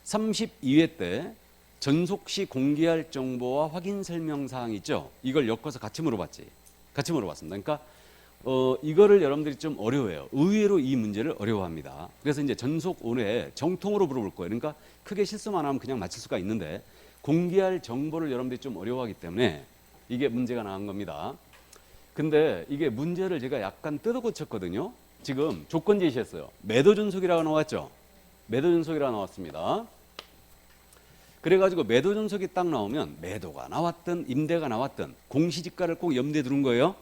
32회 때 전속 시 공개할 정보와 확인 설명 사항 있죠? 이걸 엮어서 같이 물어봤지. 같이 물어봤습니다. 그러니까 이거를 여러분들이 좀 어려워해요. 의외로 이 문제를 어려워합니다. 그래서 이제 전속 5회 정통으로 물어볼 거예요. 그러니까 크게 실수만 하면 그냥 맞출 수가 있는데 공개할 정보를 여러분들이 좀 어려워하기 때문에 이게 문제가 나온 겁니다. 근데 이게 문제를 제가 약간 뜯어 고쳤거든요. 지금 조건 제시했어요. 매도 존속이라고 나왔죠. 매도 존속이라고 나왔습니다. 그래가지고 매도 존속이 딱 나오면 매도가 나왔든 임대가 나왔든 공시지가를 꼭 염두에 두는 거예요.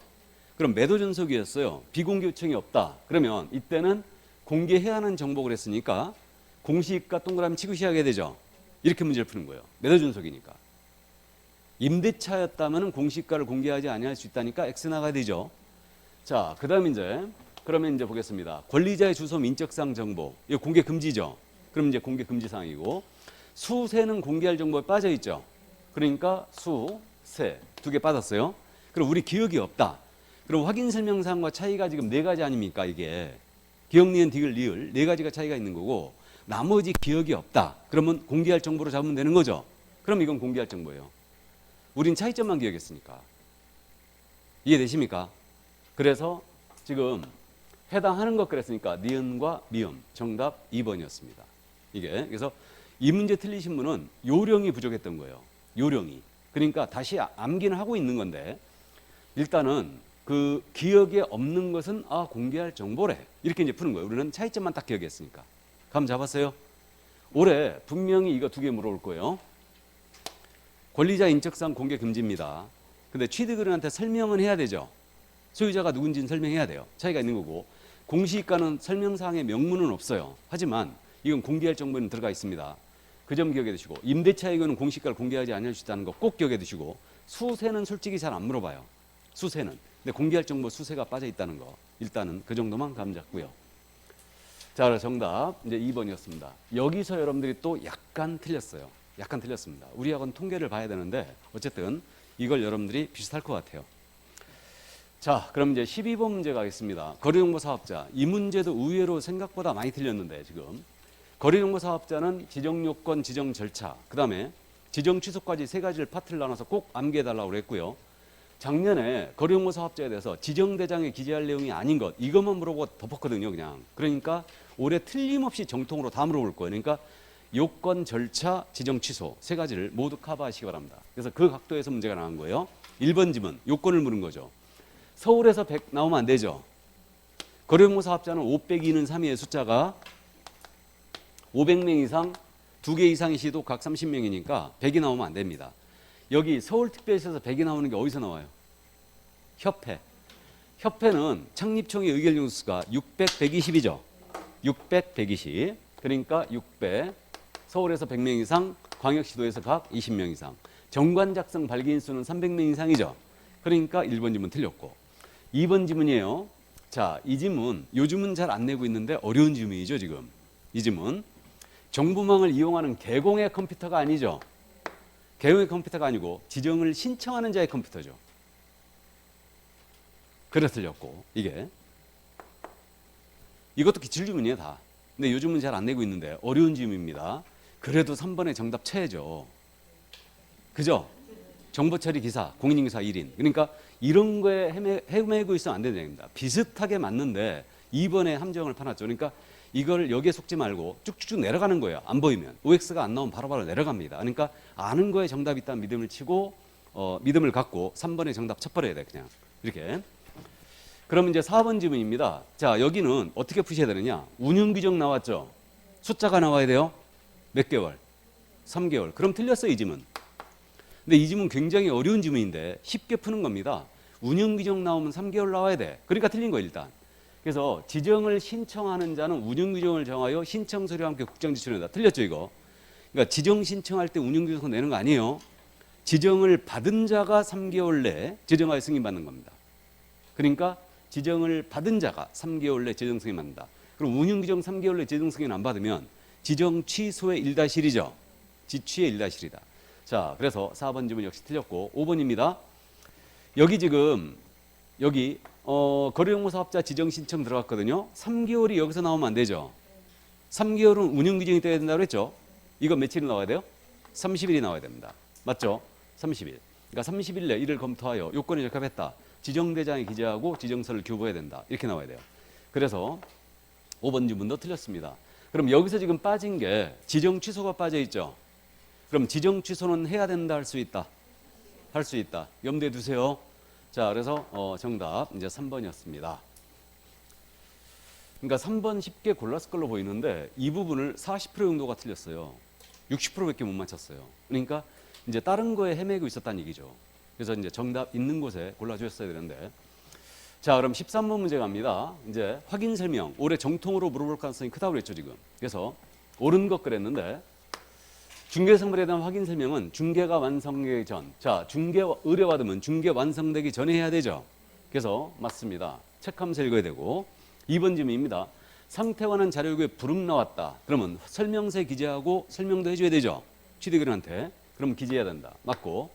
그럼 매도 존속이었어요. 비공개 요청이 없다. 그러면 이때는 공개해야 하는 정보를 했으니까 공시지가 동그라미 치고시 하게 되죠. 이렇게 문제를 푸는 거예요. 매도 존속이니까. 임대차였다면 공시가를 공개하지 아니할 수 있다니까 X 나가야 되죠. 자, 그다음 이제 그러면 이제 보겠습니다. 권리자의 주소 민적사항 정보. 이거 공개 금지죠. 그럼 이제 공개 금지 사항이고 수세는 공개할 정보에 빠져 있죠. 그러니까 수, 세 두 개 빠졌어요. 그럼 우리 기억이 없다. 그럼 확인 설명 사항과 차이가 지금 네 가지 아닙니까? 이게 기억, 니은, 디귿, 리을 네 가지가 차이가 있는 거고 나머지 기억이 없다. 그러면 공개할 정보로 잡으면 되는 거죠. 그럼 이건 공개할 정보예요. 우린 차이점만 기억했으니까. 이해되십니까? 그래서 지금 해당하는 것 그랬으니까 니은과 미음 정답 2번이었습니다. 이게 그래서 이 문제 틀리신 분은 요령이 부족했던 거예요. 요령이. 그러니까 다시 암기는 하고 있는 건데 일단은 그 기억에 없는 것은 공개할 정보래. 이렇게 이제 푸는 거예요. 우리는 차이점만 딱 기억했으니까. 감 잡았어요? 올해 분명히 이거 두 개 물어볼 거예요. 권리자 인적사항 공개 금지입니다. 근데 취득인한테 설명은 해야 되죠. 소유자가 누군지는 설명해야 돼요. 차이가 있는 거고 공시지가는 설명사항에 명문은 없어요. 하지만 이건 공개할 정보는 들어가 있습니다. 그 점 기억해 두시고, 임대차 이거는 공시가를 공개하지 않을 수 있다는 거 꼭 기억해 두시고, 수세는 솔직히 잘 안 물어봐요. 수세는. 근데 공개할 정보 수세가 빠져 있다는 거. 일단은 그 정도만 감 잡고요. 자, 정답 이제 2번이었습니다. 여기서 여러분들이 또 약간 틀렸어요. 약간 틀렸습니다. 우리 학원 통계를 봐야 되는데 어쨌든 이걸 여러분들이 비슷할 것 같아요. 자, 그럼 이제 12번 문제 가겠습니다. 거리정보 사업자. 이 문제도 의외로 생각보다 많이 틀렸는데 지금 거리정보 사업자는 지정 요건, 지정 절차, 그 다음에 지정 취소까지 세 가지를 파트를 나눠서 꼭 암기해달라고 그랬고요. 작년에 거리정보 사업자에 대해서 지정 대장에 기재할 내용이 아닌 것 이것만 물어보고 덮었거든요, 그냥. 그러니까 올해 틀림없이 정통으로 다 물어볼 거예요. 그러니까 요건, 절차, 지정 취소 세 가지를 모두 커버하시기 바랍니다. 그래서 그 각도에서 문제가 나온 거예요. 1번 지문, 요건을 물은 거죠. 서울에서 100 나오면 안 되죠. 거리정보 사업자는 5 빼기 2는 3이에요. 숫자가 500명 이상, 2개 이상의 시도 각 30명이니까 100이 나오면 안 됩니다. 여기 서울특별시에서 100이 나오는 게 어디서 나와요? 협회. 협회는 창립총회 의결 수가 600, 120이죠. 600, 120. 그러니까 600. 서울에서 100명 이상, 광역시도에서 각 20명 이상. 정관 작성 발기인 수는 300명 이상이죠. 그러니까 1번 지문 틀렸고. 2번 지문이에요. 자, 이 지문 요즘은 잘 안 내고 있는데 어려운 지문이죠, 지금. 이 지문. 정보망을 이용하는 개공의 컴퓨터가 아니죠. 개공의 컴퓨터가 아니고 지정을 신청하는 자의 컴퓨터죠. 그래서 틀렸고 이게. 이것도 기출지문이에요, 다. 근데 요즘은 잘 안 내고 있는데 어려운 지문입니다. 그래도 3번에 정답 쳐야죠. 그죠? 정보처리 기사, 공인인증사 1인. 그러니까 이런 거에 헤매고 있으면 안 됩니다. 비슷하게 맞는데 2번에 함정을 파놨죠. 그러니까 이걸 여기에 속지 말고 쭉쭉쭉 내려가는 거예요. 안 보이면. OX가 안 나오면 바로바로 내려갑니다. 그러니까 아는 거에 정답이 있다는 믿음을 치고 믿음을 갖고 3번에 정답 쳐버려야 돼, 그냥. 이렇게. 그러면 이제 4번 지문입니다. 자, 여기는 어떻게 푸셔야 되느냐? 운용 규정 나왔죠? 숫자가 나와야 돼요. 몇 개월? 3개월. 그럼 틀렸어요, 이 지문. 근데 이 지문 굉장히 어려운 지문인데 쉽게 푸는 겁니다. 운영 규정 나오면 3개월 나와야 돼. 그러니까 틀린 거예요, 일단. 그래서 지정을 신청하는 자는 운영 규정을 정하여 신청 서류와 함께 국장 지출한다. 틀렸죠, 이거. 그러니까 지정 신청할 때 운영 규정 내는 거 아니에요. 지정을 받은 자가 3개월 내에 지정하여 승인받는 겁니다. 그러니까 지정을 받은 자가 3개월 내에 지정 승인받는다. 그럼 운영 규정 3개월 내에 지정 승인 안 받으면 지정 취소의 1-1이죠. 지취의 1-1이다. 자, 그래서 4번 지문 역시 틀렸고 5번입니다. 여기 지금 여기 거리정보 사업자 지정 신청 들어갔거든요. 3개월이 여기서 나오면 안 되죠. 3개월은 운영 규정이 떠야 된다고 그랬죠. 이거 며칠이 나와야 돼요? 30일이 나와야 됩니다. 맞죠? 30일. 그러니까 30일 내 이를 검토하여 요건에 적합했다. 지정대장에 기재하고 지정서를 교부해야 된다. 이렇게 나와야 돼요. 그래서 5번 지문도 틀렸습니다. 그럼 여기서 지금 빠진 게 지정 취소가 빠져 있죠. 그럼 지정 취소는 해야 된다, 할 수 있다? 할 수 있다. 염두에 두세요. 자, 그래서 정답 이제 3번이었습니다. 그러니까 3번 쉽게 골랐을 걸로 보이는데 이 부분을 40% 정도가 틀렸어요. 60%밖에 못 맞췄어요. 그러니까 이제 다른 거에 헤매고 있었다는 얘기죠. 그래서 이제 정답 있는 곳에 골라주셨어야 되는데. 자, 그럼 13번 문제 갑니다. 이제 확인 설명. 올해 정통으로 물어볼 가능성이 크다고 그랬죠, 지금. 그래서 옳은 것 그랬는데 중개 선물에 대한 확인 설명은 중개가 완성되기 전. 자, 중개 의뢰받으면 중개 완성되기 전에 해야 되죠. 그래서 맞습니다. 체크하면서 읽어야 되고. 2번 질문입니다. 상태화는 자료 요구에 불응 나왔다. 그러면 설명서에 기재하고 설명도 해줘야 되죠. 취득인한테. 그럼 기재해야 된다. 맞고.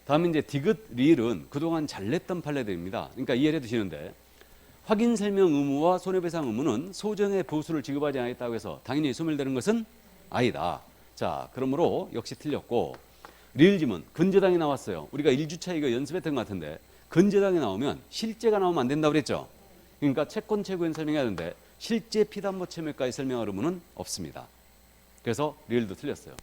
다음에 이제 디귿, 리을은 그동안 잘 냈던 판례들입니다. 그러니까 이해를 해두시는데 확인 설명 의무와 손해배상 의무는 소정의 보수를 지급하지 않았다고 해서 당연히 소멸되는 것은 아니다. 자, 그러므로 역시 틀렸고. 리을 지문, 근저당이 나왔어요. 우리가 1주차 이거 연습했던 것 같은데 근저당이 나오면 실제가 나오면 안 된다고 그랬죠. 그러니까 채권 최고엔 설명해야 하는데 실제 피담보 채무까지 설명할 의무는 없습니다. 그래서 리을도 틀렸어요.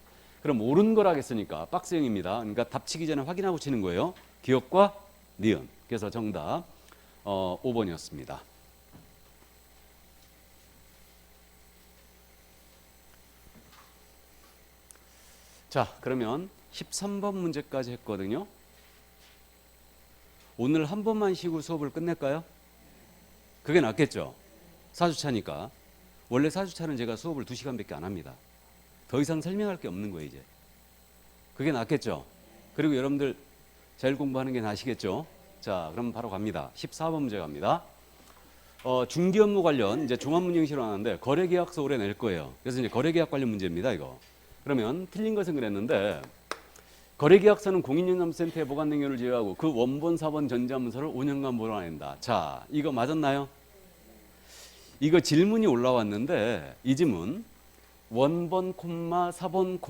그럼 옳은 거라 했으니까 박스형입니다. 그러니까 답 치기 전에 확인하고 치는 거예요. 기억과 니은. 그래서 정답 5번이었습니다. 자, 그러면 13번 문제까지 했거든요. 오늘 한 번만 쉬고 수업을 끝낼까요? 그게 낫겠죠. 4주차니까. 원래 4주차는 제가 수업을 2시간밖에 안 합니다. 더 이상 설명할 게 없는 거예요, 이제. 그게 낫겠죠? 그리고 여러분들 자율 공부하는 게 나으시겠죠? 자, 그럼 바로 갑니다. 14번 문제 갑니다. 중개 업무 관련 이제 종합문제형식으로 하는데 거래계약서 올해 낼 거예요. 그래서 이제 거래계약 관련 문제입니다, 이거. 그러면 틀린 것은 그랬는데 거래계약서는 공인중개사센터에 보관 능력을 제외하고 그 원본, 사본, 전자문서를 5년간 보관한다. 자, 이거 맞았나요? 이거 질문이 올라왔는데 이 질문 원본, 사본,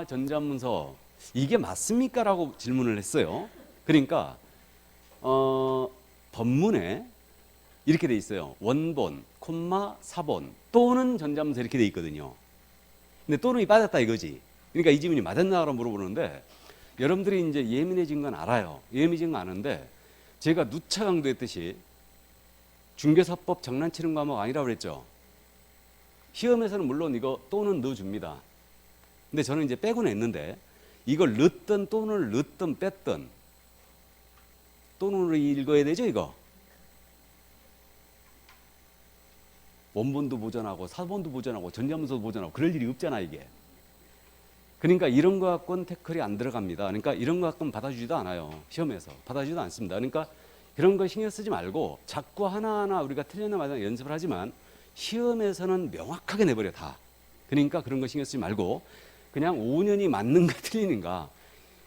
전자문서 이게 맞습니까? 라고 질문을 했어요. 그러니까 법문에 이렇게 돼 있어요. 원본, 사본 또는 전자문서 이렇게 돼 있거든요. 근데 또는이 빠졌다 이거지. 그러니까 이 질문이 맞았나라고 물어보는데 여러분들이 이제 예민해진 건 알아요. 예민해진 건 아는데 제가 누차 강조했듯이 중개사법 장난치는 과목 아니라고 그랬죠. 시험에서는 물론 이거 또는 넣어줍니다. 근데 저는 이제 빼고 냈는데 이걸 넣든 또는 넣든 뺐든 또는으로 읽어야 되죠, 이거. 원본도 보전하고 사본도 보전하고 전자문서도 보전하고 그럴 일이 없잖아, 이게. 그러니까 이런 거 갖고는 태클이 안 들어갑니다. 그러니까 이런 거 갖고는 받아주지도 않아요. 시험에서 받아주지도 않습니다. 그러니까 그런 거 신경 쓰지 말고 자꾸 하나하나 우리가 틀렸나 맞나 연습을 하지만 시험에서는 명확하게 내버려 다. 그러니까 그런 거 신경 쓰지 말고 그냥 5년이 맞는가 틀리는가.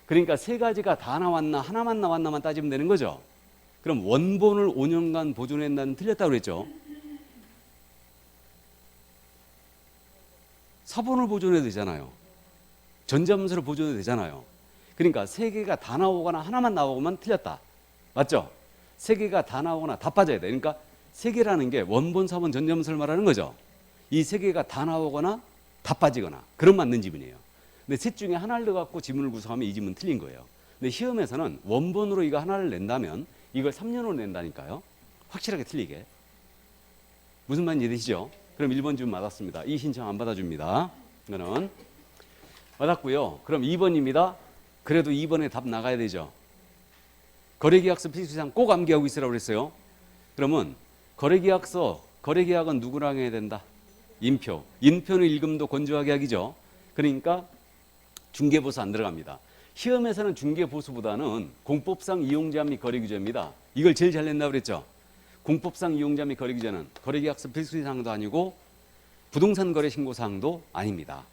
그러니까 세 가지가 다 나왔나 하나만 나왔나만 따지면 되는 거죠. 그럼 원본을 5년간 보존했나는 틀렸다고 그랬죠. 사본을 보존해도 되잖아요. 전자문서를 보존해도 되잖아요. 그러니까 세 개가 다 나오거나 하나만 나오고만 틀렸다. 맞죠? 세 개가 다 나오거나 다 빠져야 돼. 그러니까 세 개라는 게 원본, 사본, 전자문서를 말하는 거죠. 이 세 개가 다 나오거나 다 빠지거나 그런 맞는 지문이에요. 근데 셋 중에 하나를 넣어갖고 지문을 구성하면 이 지문 틀린 거예요. 근데 시험에서는 원본으로 이거 하나를 낸다면 이걸 3년으로 낸다니까요. 확실하게 틀리게. 무슨 말인지 이해되시죠? 그럼 1번 지문 맞았습니다. 이 신청 안 받아줍니다. 이거는 맞았고요. 그럼 2번입니다. 그래도 2번에 답 나가야 되죠. 거래계약서 필수사항 꼭 암기하고 있으라고 그랬어요. 그러면 거래계약서, 거래계약은 누구랑 해야 된다? 인표. 인표는 일금도 건조하게 하기죠. 그러니까 중개보수 안 들어갑니다. 시험에서는 중개보수보다는 공법상 이용자 및 거래규제입니다. 이걸 제일 잘 낸다고 그랬죠. 공법상 이용자 및 거래규제는 거래계약서 필수사항도 아니고 부동산 거래 신고사항도 아닙니다.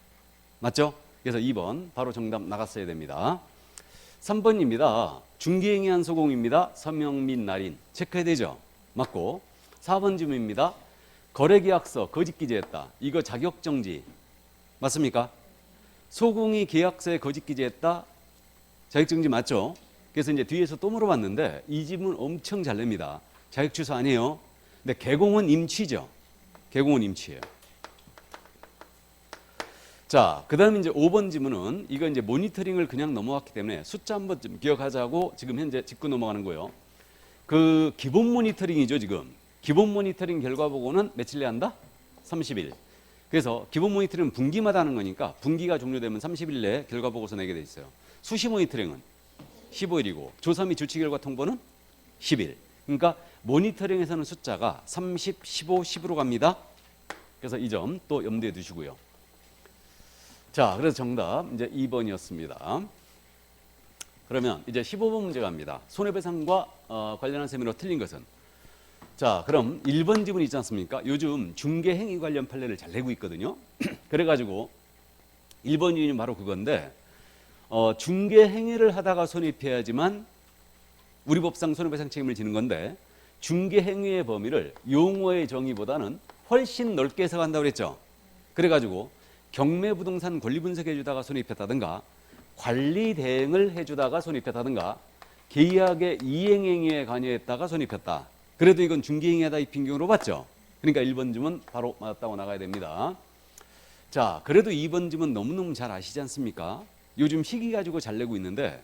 맞죠? 그래서 2번 바로 정답 나갔어야 됩니다. 3번입니다. 중개행위한 소공입니다. 서명 및 날인 체크해야 되죠. 맞고 4번 질문입니다. 거래계약서 거짓 기재했다. 이거 자격정지 맞습니까? 소공이 계약서에 거짓 기재했다. 자격정지 맞죠? 그래서 이제 뒤에서 또 물어봤는데 이 질문 엄청 잘 냅니다. 자격취소 아니에요. 근데 개공은 임취죠. 개공은 임취예요. 자, 그 다음에 이제 5번 지문은 이거 이제 모니터링을 그냥 넘어갔기 때문에 숫자 한번 좀 기억하자고 지금 현재 짚고 넘어가는 거예요. 그 기본 모니터링이죠, 지금. 기본 모니터링 결과 보고는 며칠 내에 한다? 30일. 그래서 기본 모니터링은 분기마다 하는 거니까 분기가 종료되면 30일 내에 결과 보고서 내게 돼 있어요. 수시 모니터링은 15일이고 조사 및 조치 결과 통보는 10일. 그러니까 모니터링에서는 숫자가 30, 15, 10으로 갑니다. 그래서 이 점 또 염두에 두시고요. 자, 그래서 정답 이제 2번이었습니다. 그러면 이제 15번 문제 갑니다. 손해배상과 관련한 세미로 틀린 것은? 자, 그럼 1번 지문 있지 않습니까? 요즘 중개행위 관련 판례를 잘 내고 있거든요. 그래가지고 1번 지문이 바로 그건데 중개행위를 하다가 손익해야지만 우리 법상 손해배상 책임을 지는 건데 중개행위의 범위를 용어의 정의보다는 훨씬 넓게 해석한다고 그랬죠. 그래가지고 경매부동산 권리분석해주다가 손익했다든가 관리 대행을 해주다가 손익했다든가 계약의 이행행위에 관여했다가 손익했다. 그래도 이건 중개행위하다 입힌 경우로 봤죠. 그러니까 1번 쯤은 바로 맞았다고 나가야 됩니다. 자, 그래도 2번 쯤은 너무너무 잘 아시지 않습니까? 요즘 시기 가지고 잘 내고 있는데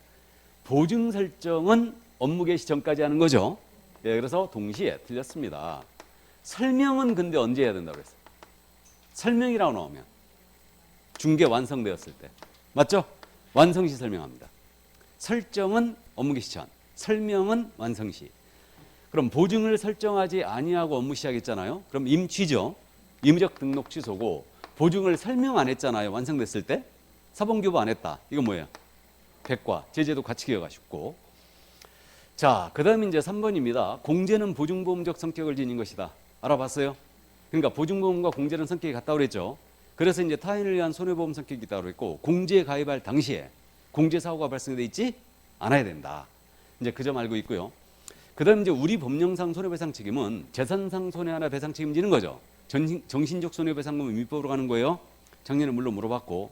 보증 설정은 업무 개시 전까지 하는 거죠. 예, 그래서 동시에 틀렸습니다. 설명은 근데 언제 해야 된다고 그랬어요? 설명이라고 나오면 중개 완성되었을 때. 맞죠? 완성시 설명합니다. 설정은 업무 개시 전, 설명은 완성시. 그럼 보증을 설정하지 아니하고 업무 시작했잖아요. 그럼 임취죠. 임의적 등록 취소고 보증을 설명 안 했잖아요. 완성됐을 때. 사본교부 안 했다. 이건 뭐예요? 백과 제재도 같이 기억하십고 자, 그 다음에 이제 3번입니다. 공제는 보증보험적 성격을 지닌 것이다. 알아봤어요? 그러니까 보증보험과 공제는 성격이 같다고 그랬죠. 그래서 이제 타인을 위한 손해보험 성격이 있다고 그랬고, 공제에 가입할 당시에 공제사고가 발생돼 있지 않아야 된다. 이제 그 점 알고 있고요. 그 다음 이제 우리 법령상 손해배상 책임은 재산상 손해하나 배상 책임지는 거죠. 정신적 손해배상금은 민법으로 가는 거예요. 작년에 물론 물어봤고,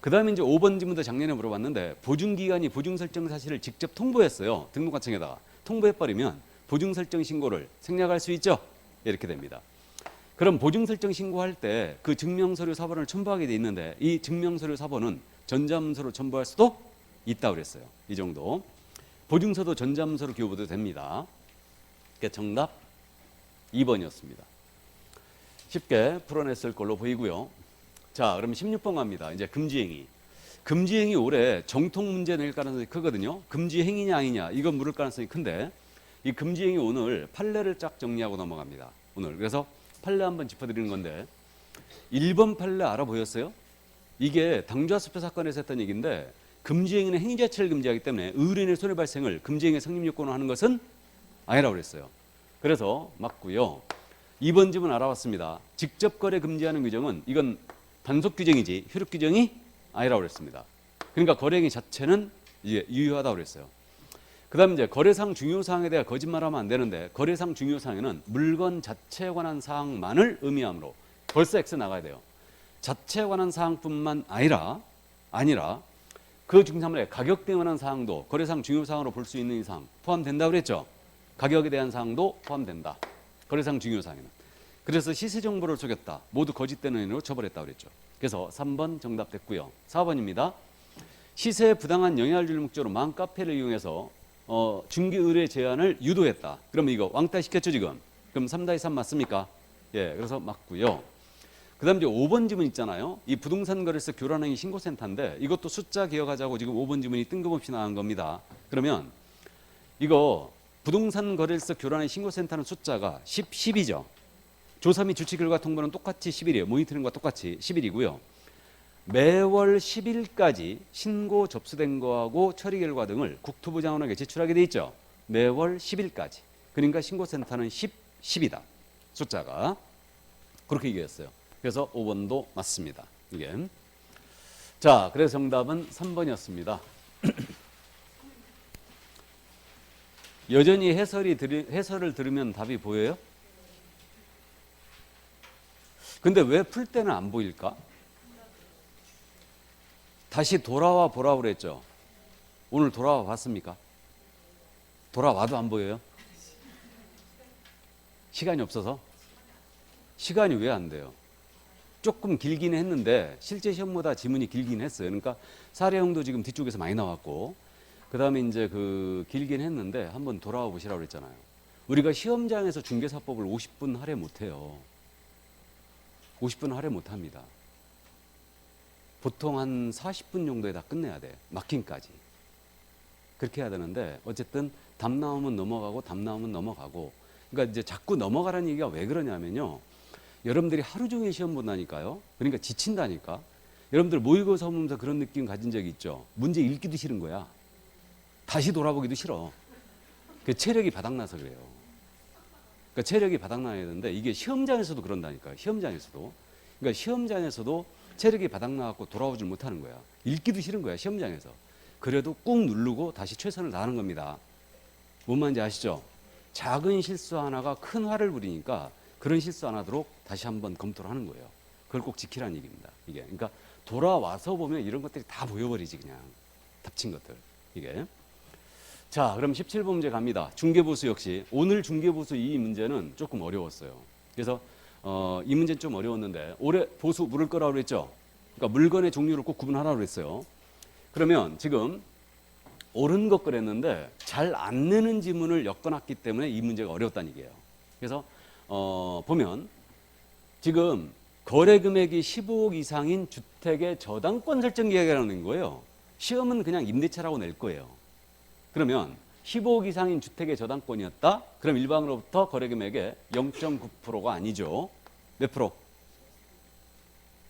그 다음에 이제 5번 질문도 작년에 물어봤는데, 보증기관이 보증 설정 사실을 직접 통보했어요. 등록관청에다가 통보해버리면 보증 설정 신고를 생략할 수 있죠. 이렇게 됩니다. 그럼 보증 설정 신고할 때 그 증명서류 사본을 첨부하게 돼 있는데, 이 증명서류 사본은 전자문서로 첨부할 수도 있다고 그랬어요. 이 정도. 보증서도 전자문서로 기록도 됩니다. 그러니까 정답 2번이었습니다. 쉽게 풀어냈을 걸로 보이고요. 자, 그럼 16번 갑니다. 이제 금지행위. 금지행위 올해 정통 문제 낼 가능성이 크거든요. 금지행위냐 아니냐 이건 물을 가능성이 큰데, 이 금지행위 오늘 판례를 쫙 정리하고 넘어갑니다. 오늘. 그래서 판례 한번 짚어드리는 건데, 1번 판례 알아보였어요? 이게 당좌수표 사건에서 했던 얘기인데, 금지행위는 행위 자체를 금지하기 때문에 의뢰인의 손해 발생을 금지행위 성립 요건으로 하는 것은 아니라고 그랬어요. 그래서 맞고요. 2번 집은 알아봤습니다. 직접 거래 금지하는 규정은 이건 단속 규정이지 효력 규정이 아니라고 그랬습니다. 그러니까 거래행위 자체는 이제 유효하다고 그랬어요. 그다음 이제 거래상 중요 사항에 대해 거짓말하면 안 되는데, 거래상 중요 사항에는 물건 자체에 관한 사항만을 의미하므로 벌써 X 나가야 돼요. 자체에 관한 사항뿐만 아니라 그 중산물의 가격대에 관한 사항도 거래상 중요 사항으로 볼 수 있는 이상 포함된다고 그랬죠. 가격에 대한 사항도 포함된다. 거래상 중요 사항에는. 그래서 시세 정보를 속였다. 모두 거짓된 의미로 처벌했다고 그랬죠. 그래서 3번 정답 됐고요. 4번입니다. 시세에 부당한 영향을 줄 목적으로 맘카페를 이용해서 중개 의뢰 제한을 유도했다. 그러면 이거 왕따 시켰죠 지금. 그럼 3-3 맞습니까? 예, 그래서 맞고요. 그다음 이제 5번 지문 있잖아요. 이 부동산 거래세 교란행위 신고센터인데, 이것도 숫자 기억하자고 지금 5번 지문이 뜬금없이 나온 겁니다. 그러면 이거 부동산 거래세 교란행위 신고센터는 숫자가 10이죠. 조사 및 주치 결과 통보는 똑같이 10일이에요. 모니터링과 똑같이 10일이고요. 매월 10일까지 신고 접수된 거하고 처리 결과 등을 국토부 장관에게 제출하게 돼 있죠. 매월 10일까지. 그러니까 신고센터는 10이다. 숫자가. 그렇게 얘기했어요. 그래서 5번도 맞습니다. 이게. 자, 그래서 정답은 3번이었습니다. 여전히 해설을 들으면 답이 보여요? 근데 왜 풀 때는 안 보일까? 다시 돌아와 보라고 그랬죠. 오늘 돌아와 봤습니까? 돌아와도 안 보여요? 시간이 없어서? 시간이 왜 안 돼요? 조금 길긴 했는데 실제 시험보다 지문이 길긴 했어요. 그러니까 사례형도 지금 뒤쪽에서 많이 나왔고, 그 다음에 이제 그 길긴 했는데 한번 돌아와 보시라고 그랬잖아요. 우리가 시험장에서 중개사법을 50분 할애 못해요. 50분 할애 못합니다. 보통 한 40분 정도에 다 끝내야 돼. 막힘까지. 그렇게 해야 되는데, 어쨌든 답 나오면 넘어가고 답 나오면 넘어가고. 그러니까 이제 자꾸 넘어가라는 얘기가 왜 그러냐면요, 여러분들이 하루 종일 시험 본다니까요. 그러니까 지친다니까. 여러분들 모의고사 보면서 그런 느낌 가진 적 있죠. 문제 읽기도 싫은 거야. 다시 돌아보기도 싫어. 그 체력이 바닥나서 그래요. 그러니까 체력이 바닥나야 되는데, 이게 시험장에서도 그런다니까요. 시험장에서도. 그러니까 시험장에서도 체력이 바닥나갖고 돌아오질 못하는 거야. 읽기도 싫은 거야, 시험장에서. 그래도 꾹 누르고 다시 최선을 다하는 겁니다. 뭔 말인지 아시죠? 작은 실수 하나가 큰 화를 부리니까 그런 실수 안 하도록 다시 한번 검토를 하는 거예요. 그걸 꼭 지키라는 얘기입니다. 이게. 그러니까 돌아와서 보면 이런 것들이 다 보여버리지, 그냥. 닥친 것들. 이게. 자, 그럼 17번 문제 갑니다. 중개보수 역시. 오늘 중개보수 이 문제는 조금 어려웠어요. 그래서 이 문제는 좀 어려웠는데, 올해 보수 물을 거라고 그랬죠? 그러니까 물건의 종류를 꼭 구분하라고 그랬어요. 그러면 지금 옳은 것 그랬는데 잘 안 내는 지문을 엮어놨기 때문에 이 문제가 어려웠다는 얘기예요. 그래서 보면 지금 거래 금액이 15억 이상인 주택의 저당권 설정 계획이라는 거예요. 시험은 그냥 임대차라고 낼 거예요. 그러면 15억 이상인 주택의 저당권이었다? 그럼 일방으로부터 거래 금액의 0.9%가 아니죠. 몇 프로?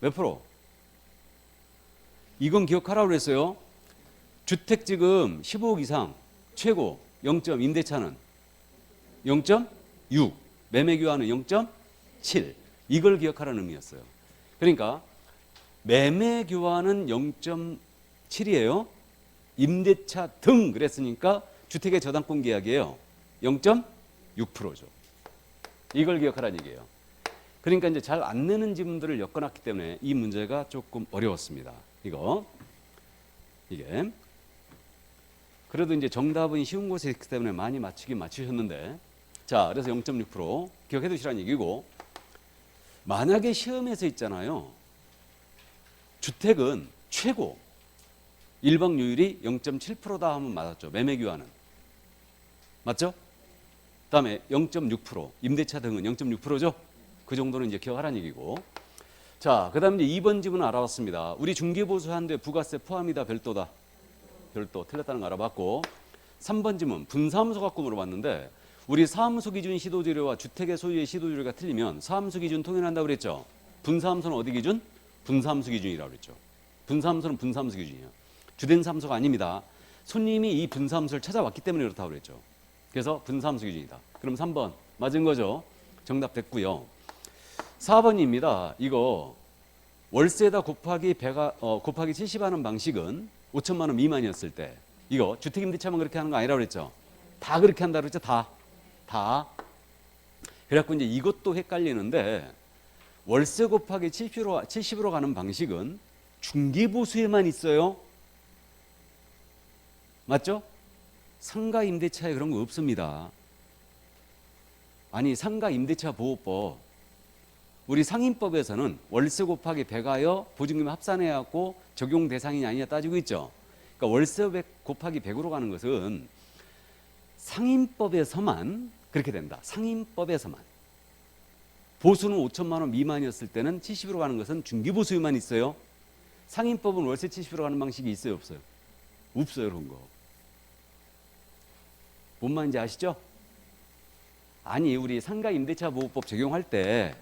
몇 프로? 이건 기억하라고 그랬어요. 주택 지금 15억 이상 최고 0점, 임대차는 0.6, 매매 교환은 0.7. 이걸 기억하라는 의미였어요. 그러니까 매매 교환은 0.7이에요. 임대차 등 그랬으니까 주택의 저당권 계약이에요. 0.6%죠. 이걸 기억하라는 얘기예요. 그러니까 이제 잘 안 내는 지분들을 엮어놨기 때문에 이 문제가 조금 어려웠습니다. 이게 그래도 이제 정답은 쉬운 곳에 있기 때문에 많이 맞추셨는데, 자, 그래서 0.6% 기억해 두시라는 얘기고, 만약에 시험에서 있잖아요. 주택은 최고 일방요율이 0.7%다 하면 맞았죠. 매매 교환은 맞죠? 그다음에 0.6% 임대차 등은 0.6%죠. 그 정도는 이제 기억하라는 얘기고. 자, 그다음 이제 2번 지문 알아봤습니다. 우리 중개보수하는데 부가세 포함이다, 별도다? 별도. 틀렸다는 거 알아봤고. 3번 지문 분사함수 갖고 물어봤는데, 우리 사함수 기준 시도재료와 주택의 소유의 시도재료가 틀리면 사함수 기준 통일한다고 그랬죠. 분사함수는 어디 기준? 분사함수 기준이라고 그랬죠. 분사함수는 분사함수 기준이에요. 주된 사함수가 아닙니다. 손님이 이 분사함수를 찾아왔기 때문에 그렇다고 그랬죠. 그래서 분사함수 기준이다. 그럼 3번 맞은 거죠. 정답 됐고요. 4번입니다. 이거 월세다 곱하기 곱하기 70 하는 방식은 5천만 원 미만이었을 때, 이거 주택임대차만 그렇게 하는 거 아니라고 그랬죠. 다 그렇게 한다고 그랬죠. 다. 그래갖고 이제 이것도 헷갈리는데, 월세 곱하기 70으로 가는 방식은 중개보수에만 있어요. 맞죠? 상가 임대차에 그런 거 없습니다. 아니, 상가 임대차 보호법, 우리 상임법에서는 월세 곱하기 100하여 보증금 합산해갖고 적용 대상이냐 아니냐 따지고 있죠. 그러니까 월세 곱하기 100으로 가는 것은 상임법에서만 그렇게 된다. 상임법에서만. 보수는 5천만 원 미만이었을 때는 70으로 가는 것은 중개보수에만 있어요. 상임법은 월세 70으로 가는 방식이 있어요, 없어요? 없어요, 그런 거. 뭔 말인지 아시죠? 아니, 우리 상가 임대차 보호법 적용할 때,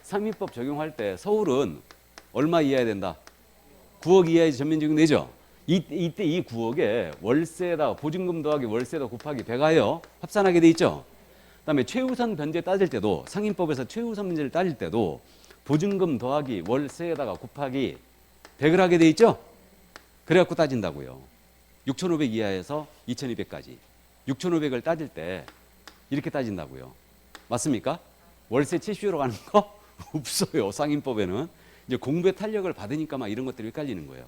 상임법 적용할 때 서울은 얼마 이하야 된다? 9억 이하의 전면 적용 되죠? 이때 이 9억에 월세에다 보증금 더하기 월세에다 곱하기 100하여 합산하게 돼 있죠? 그다음에 최우선 변제 따질 때도, 상임법에서 최우선 변제를 따질 때도 보증금 더하기 월세에다가 곱하기 100을 하게 돼 있죠? 그래갖고 따진다고요. 6,500 이하에서 2,200까지. 6,500을 따질 때 이렇게 따진다고요. 맞습니까? 월세 70으로 가는 거 없어요. 상임법에는. 이제 공부의 탄력을 받으니까 막 이런 것들이 헷갈리는 거예요.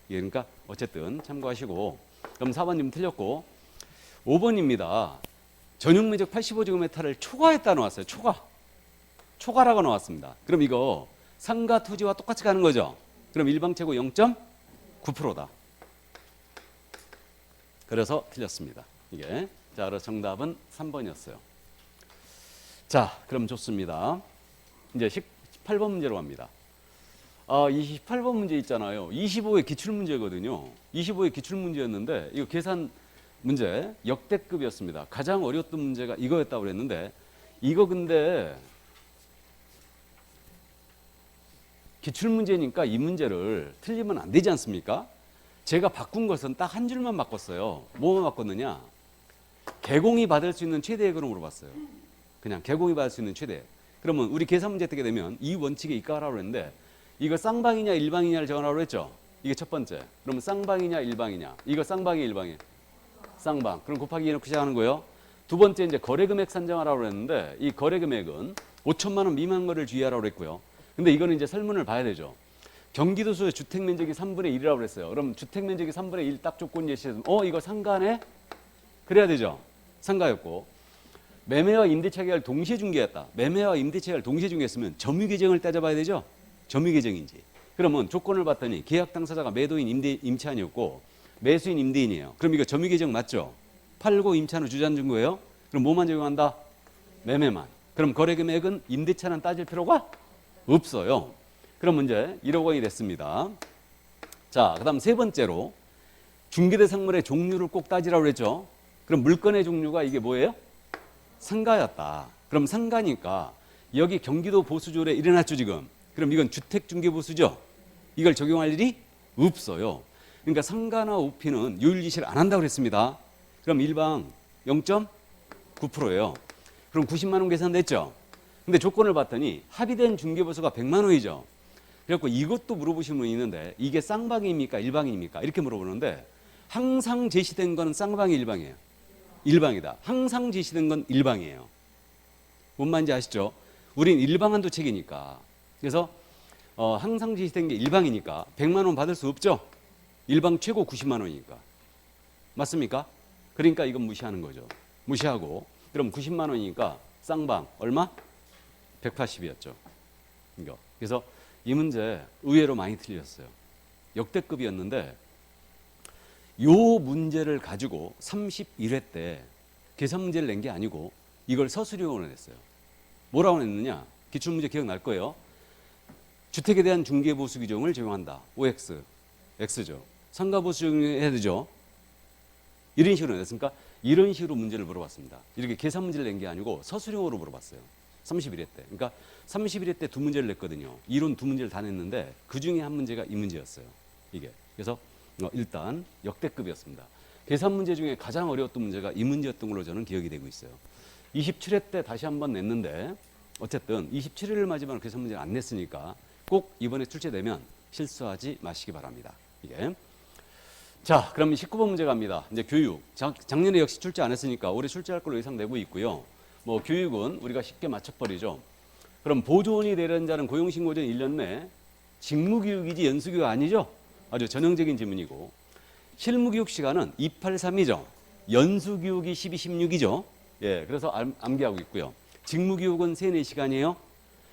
그러니까 어쨌든 참고하시고. 그럼 4번님 틀렸고. 5번입니다. 전용 면적 85제곱미터를 초과했다 나왔어요. 초과라고 나왔습니다. 그럼 이거 상가 토지와 똑같이 가는 거죠. 그럼 일방채고 0.9%다. 그래서 틀렸습니다. 이게. 자, 그래서 정답은 3번이었어요. 자, 그럼 좋습니다. 이제 18번 문제로 갑니다. 28번 문제 있잖아요. 25의 기출문제거든요. 25의 기출문제였는데 이거 계산 문제 역대급이었습니다. 가장 어려웠던 문제가 이거였다고 그랬는데, 이거 근데 기출문제니까 이 문제를 틀리면 안 되지 않습니까? 제가 바꾼 것은 딱 한 줄만 바꿨어요. 뭐만 바꿨느냐? 개공이 받을 수 있는 최대액으로 물어봤어요. 그냥 개공이 받을 수 있는 최대액. 그러면 우리 계산 문제 뜨게 되면 이 원칙에 입각하라고 했는데, 이거 쌍방이냐 일방이냐를 정하라고 했죠. 이게 첫 번째. 그러면 쌍방이냐 일방이냐. 이거 쌍방이 일방이 쌍방. 그럼 곱하기 2 놓고 시작하는 거예요. 두 번째 이제 거래금액 산정하라고 했는데, 이 거래금액은 5천만 원 미만 거래를 주의하라고 했고요. 근데 이거는 이제 설문을 봐야 되죠. 경기도소의 주택면적이 3분의 1이라고 그랬어요. 그럼 주택면적이 3분의 1 딱 조건 제시해서 이거 상가네? 그래야 되죠. 상가였고, 매매와 임대차 계약을 동시에 중개했다. 매매와 임대차 계약을 동시에 중개했으면 점유계정을 따져봐야 되죠. 점유계정인지. 그러면 조건을 봤더니 계약 당사자가 매도인 임차인이었고 매수인 임대인이에요. 그럼 이거 점유계정 맞죠? 팔고 임차는 주전 준 거예요. 그럼 뭐만 적용한다? 매매만. 그럼 거래금액은 임대차는 따질 필요가 없어요. 그럼 문제 1억 원이 됐습니다. 자, 그 다음 세 번째로 중개대상물의 종류를 꼭 따지라고 그랬죠. 그럼 물건의 종류가 이게 뭐예요? 상가였다. 그럼 상가니까 여기 경기도 보수조례 일어났죠 지금. 그럼 이건 주택중개보수죠. 이걸 적용할 일이 없어요. 그러니까 상가나 오피는 요율지시를 안 한다고 그랬습니다. 그럼 일방 0.9%예요. 그럼 90만 원 계산됐죠. 근데 조건을 봤더니 합의된 중개보수가 100만 원이죠. 그래갖고 이것도 물어보시는 분이 있는데 이게 쌍방입니까 일방입니까 이렇게 물어보는데 항상 제시된 건 쌍방이 일방이에요. 일방이다. 항상 제시된 건 일방이에요. 뭔 말인지 아시죠? 우린 일방한도책이니까. 그래서 항상 제시된 게 일방이니까 100만 원 받을 수 없죠. 일방 최고 90만 원이니까. 맞습니까? 그러니까 이건 무시하는 거죠. 무시하고 그럼 90만 원이니까 쌍방 얼마? 180이었죠. 그래서 이 문제 의외로 많이 틀렸어요. 역대급이었는데 요 문제를 가지고 31회 때 계산 문제를 낸 게 아니고 이걸 서술형으로 냈어요. 뭐라고 냈느냐? 기출문제 기억날 거예요. 주택에 대한 중개보수 규정을 적용한다. OX, X죠. 상가보수 적용해야 되죠. 이런 식으로 냈으니까 이런 식으로 문제를 물어봤습니다. 이렇게 계산 문제를 낸 게 아니고 서술형으로 물어봤어요. 31회 때. 그러니까 31회 때 두 문제를 냈거든요. 이론 두 문제를 다 냈는데 그 중에 한 문제가 이 문제였어요. 이게. 그래서 일단 역대급이었습니다. 계산 문제 중에 가장 어려웠던 문제가 이 문제였던 걸로 저는 기억이 되고 있어요. 27회 때 다시 한번 냈는데 어쨌든 27회를 맞이만 계산 문제를 안 냈으니까 꼭 이번에 출제되면 실수하지 마시기 바랍니다. 이게. 자, 그럼 19번 문제 갑니다. 이제 교육. 작년에 역시 출제 안 했으니까 올해 출제할 걸로 예상되고 있고요. 뭐 교육은 우리가 쉽게 맞춰버리죠. 그럼 보조원이 되려는 자는 고용신고 전 1년 내 직무교육이지 연수교육 아니죠? 아주 전형적인 질문이고 실무교육 시간은 283이죠. 연수교육이 12, 16이죠. 예, 그래서 암기하고 있고요. 직무교육은 3, 4시간이에요.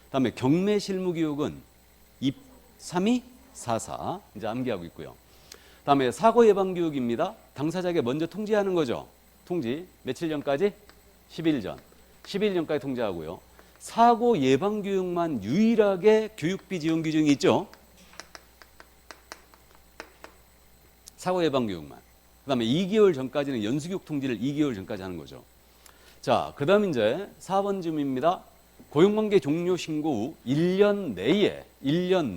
그다음에 경매실무교육은 2, 3이 4, 4 이제 암기하고 있고요. 그다음에 사고 예방 교육입니다. 당사자에게 먼저 통지하는 거죠. 통지 며칠 전까지? 10일 전. 10일 전까지 통지하고요. 사고 예방 교육만 유일하게 교육비 지원 규정이 있죠. 사고 예방 교육만. 그다음에 2개월 전까지는 연수교육 통지를 2개월 전까지 하는 거죠. 자, 그다음 이제 4번 질문입니다. 고용관계 종료 신고 후 1년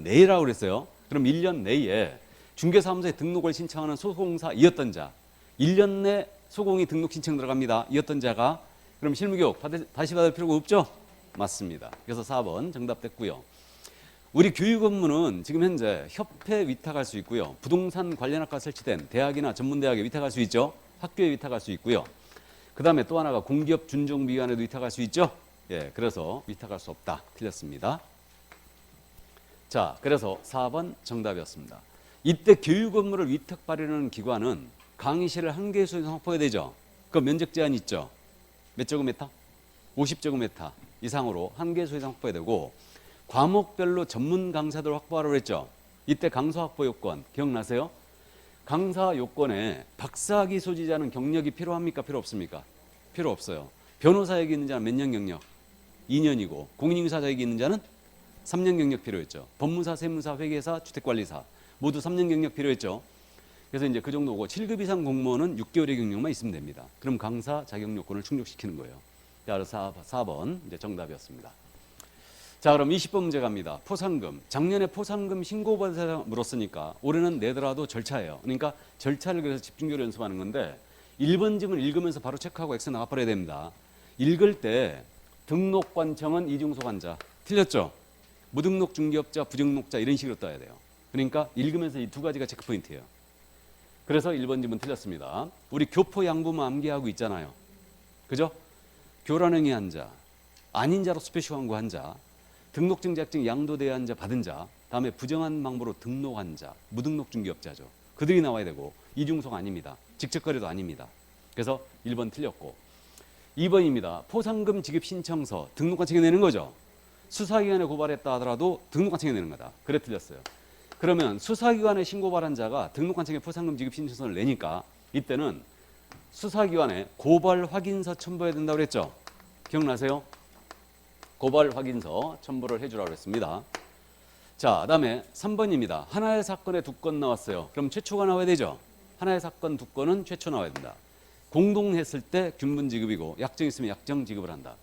내라고 그랬어요. 그럼 1년 내에 중개사무소에 등록을 신청하는 소송사이었던 자, 1년 내 소공이 등록 신청 들어갑니다. 이었던 자가 그럼 실무교육 다시 받을 필요가 없죠? 맞습니다. 그래서 4번 정답됐고요. 우리 교육 업무는 지금 현재 협회 위탁할 수 있고요. 부동산 관련 학과 설치된 대학이나 전문대학에 위탁할 수 있죠. 학교에 위탁할 수 있고요. 그 다음에 또 하나가 공기업 준정비관에도 위탁할 수 있죠. 예, 그래서 위탁할 수 없다. 틀렸습니다. 자, 그래서 4번 정답이었습니다. 이때 교육 업무를 위탁 발행하는 기관은 강의실을 한 개소 이상 확보해야 되죠. 그 면적 제한이 있죠. 몇 제곱미터? 50제곱미터 이상으로 한 개소 이상 확보해야 되고 과목별로 전문 강사들 확보하라고 했죠. 이때 강사 확보 요건 기억나세요? 강사 요건에 박사학위 소지자는 경력이 필요합니까? 필요 없습니까? 필요 없어요. 변호사에게 있는 자는 몇 년 경력? 2년이고 공인인사자에게 있는 자는 3년 경력 필요했죠. 법무사, 세무사, 회계사, 주택관리사 모두 3년 경력 필요했죠. 그래서 이제 그 정도고 7급 이상 공무원은 6개월의 경력만 있으면 됩니다. 그럼 강사 자격 요건을 충족시키는 거예요. 그래서 4번 이제 정답이었습니다. 자, 그럼 20번 문제 갑니다. 포상금. 작년에 포상금 신고받아서 물었으니까 올해는 내더라도 절차예요. 그러니까 절차를 그래서 집중적으로 연습하는 건데 1번 지문 읽으면서 바로 체크하고 X 나가버려야 됩니다. 읽을 때 등록관청은 이중소관자. 틀렸죠? 무등록 중개업자, 부등록자 이런 식으로 떠야 돼요. 그러니까 읽으면서 이 두 가지가 체크 포인트예요. 그래서 1번 지문 틀렸습니다. 우리 교포 양부모 암기하고 있잖아요. 그죠? 교란행위 한 자, 아닌 자로 수표시 광고한 자, 등록증 자격증 양도대여한 자 받은 자, 다음에 부정한 방법으로 등록한 자, 무등록 중개업자죠. 그들이 나와야 되고 이중소가 아닙니다. 직접거래도 아닙니다. 그래서 1번 틀렸고 2번입니다. 포상금 지급 신청서 등록관청에 내는 거죠. 수사기관에 고발했다 하더라도 등록관청에 내는 거다. 그래 틀렸어요. 그러면 수사기관에 신고발한 자가 등록관청에 포상금 지급 신청서를 내니까 이때는 수사기관에 고발 확인서 첨부해야 된다고 그랬죠. 기억나세요? 고발 확인서 첨부를 해주라고 했습니다. 자, 그다음에 3번입니다. 하나의 사건에 2건 나왔어요. 그럼 최초가 나와야 되죠. 하나의 사건 2건은 최초 나와야 된다. 공동했을 때 균분 지급이고 약정 있으면 약정 지급을 한다.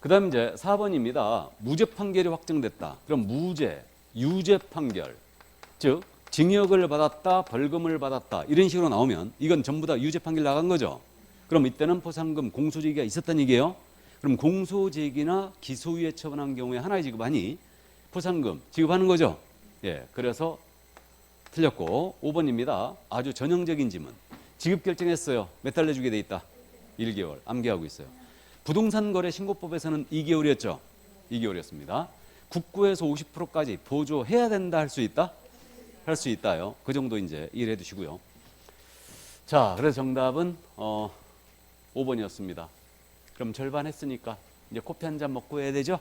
그다음 이제 4번입니다. 무죄 판결이 확정됐다. 그럼 무죄, 유죄 판결, 즉 징역을 받았다, 벌금을 받았다 이런 식으로 나오면 이건 전부 다 유죄 판결 나간 거죠. 그럼 이때는 포상금, 공소제기가 있었다는 얘기예요. 그럼 공소제기나 기소유예 처분한 경우에 하나의 지급하니 포상금 지급하는 거죠. 예, 그래서 틀렸고 5번입니다. 아주 전형적인 지문. 지급 결정했어요. 몇 달 내주게 돼 있다. 1개월. 암기하고 있어요. 부동산 거래 신고법에서는 2개월이었죠. 2개월이었습니다. 국고에서 50%까지 보조해야 된다 할 수 있다? 할 수 있다요. 그 정도 이제 이해해 두시고요. 자, 그래서 정답은 5번이었습니다. 그럼 절반 했으니까 이제 커피 한 잔 먹고 해야 되죠?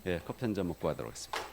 예, 커피 한 잔 먹고 하도록 하겠습니다.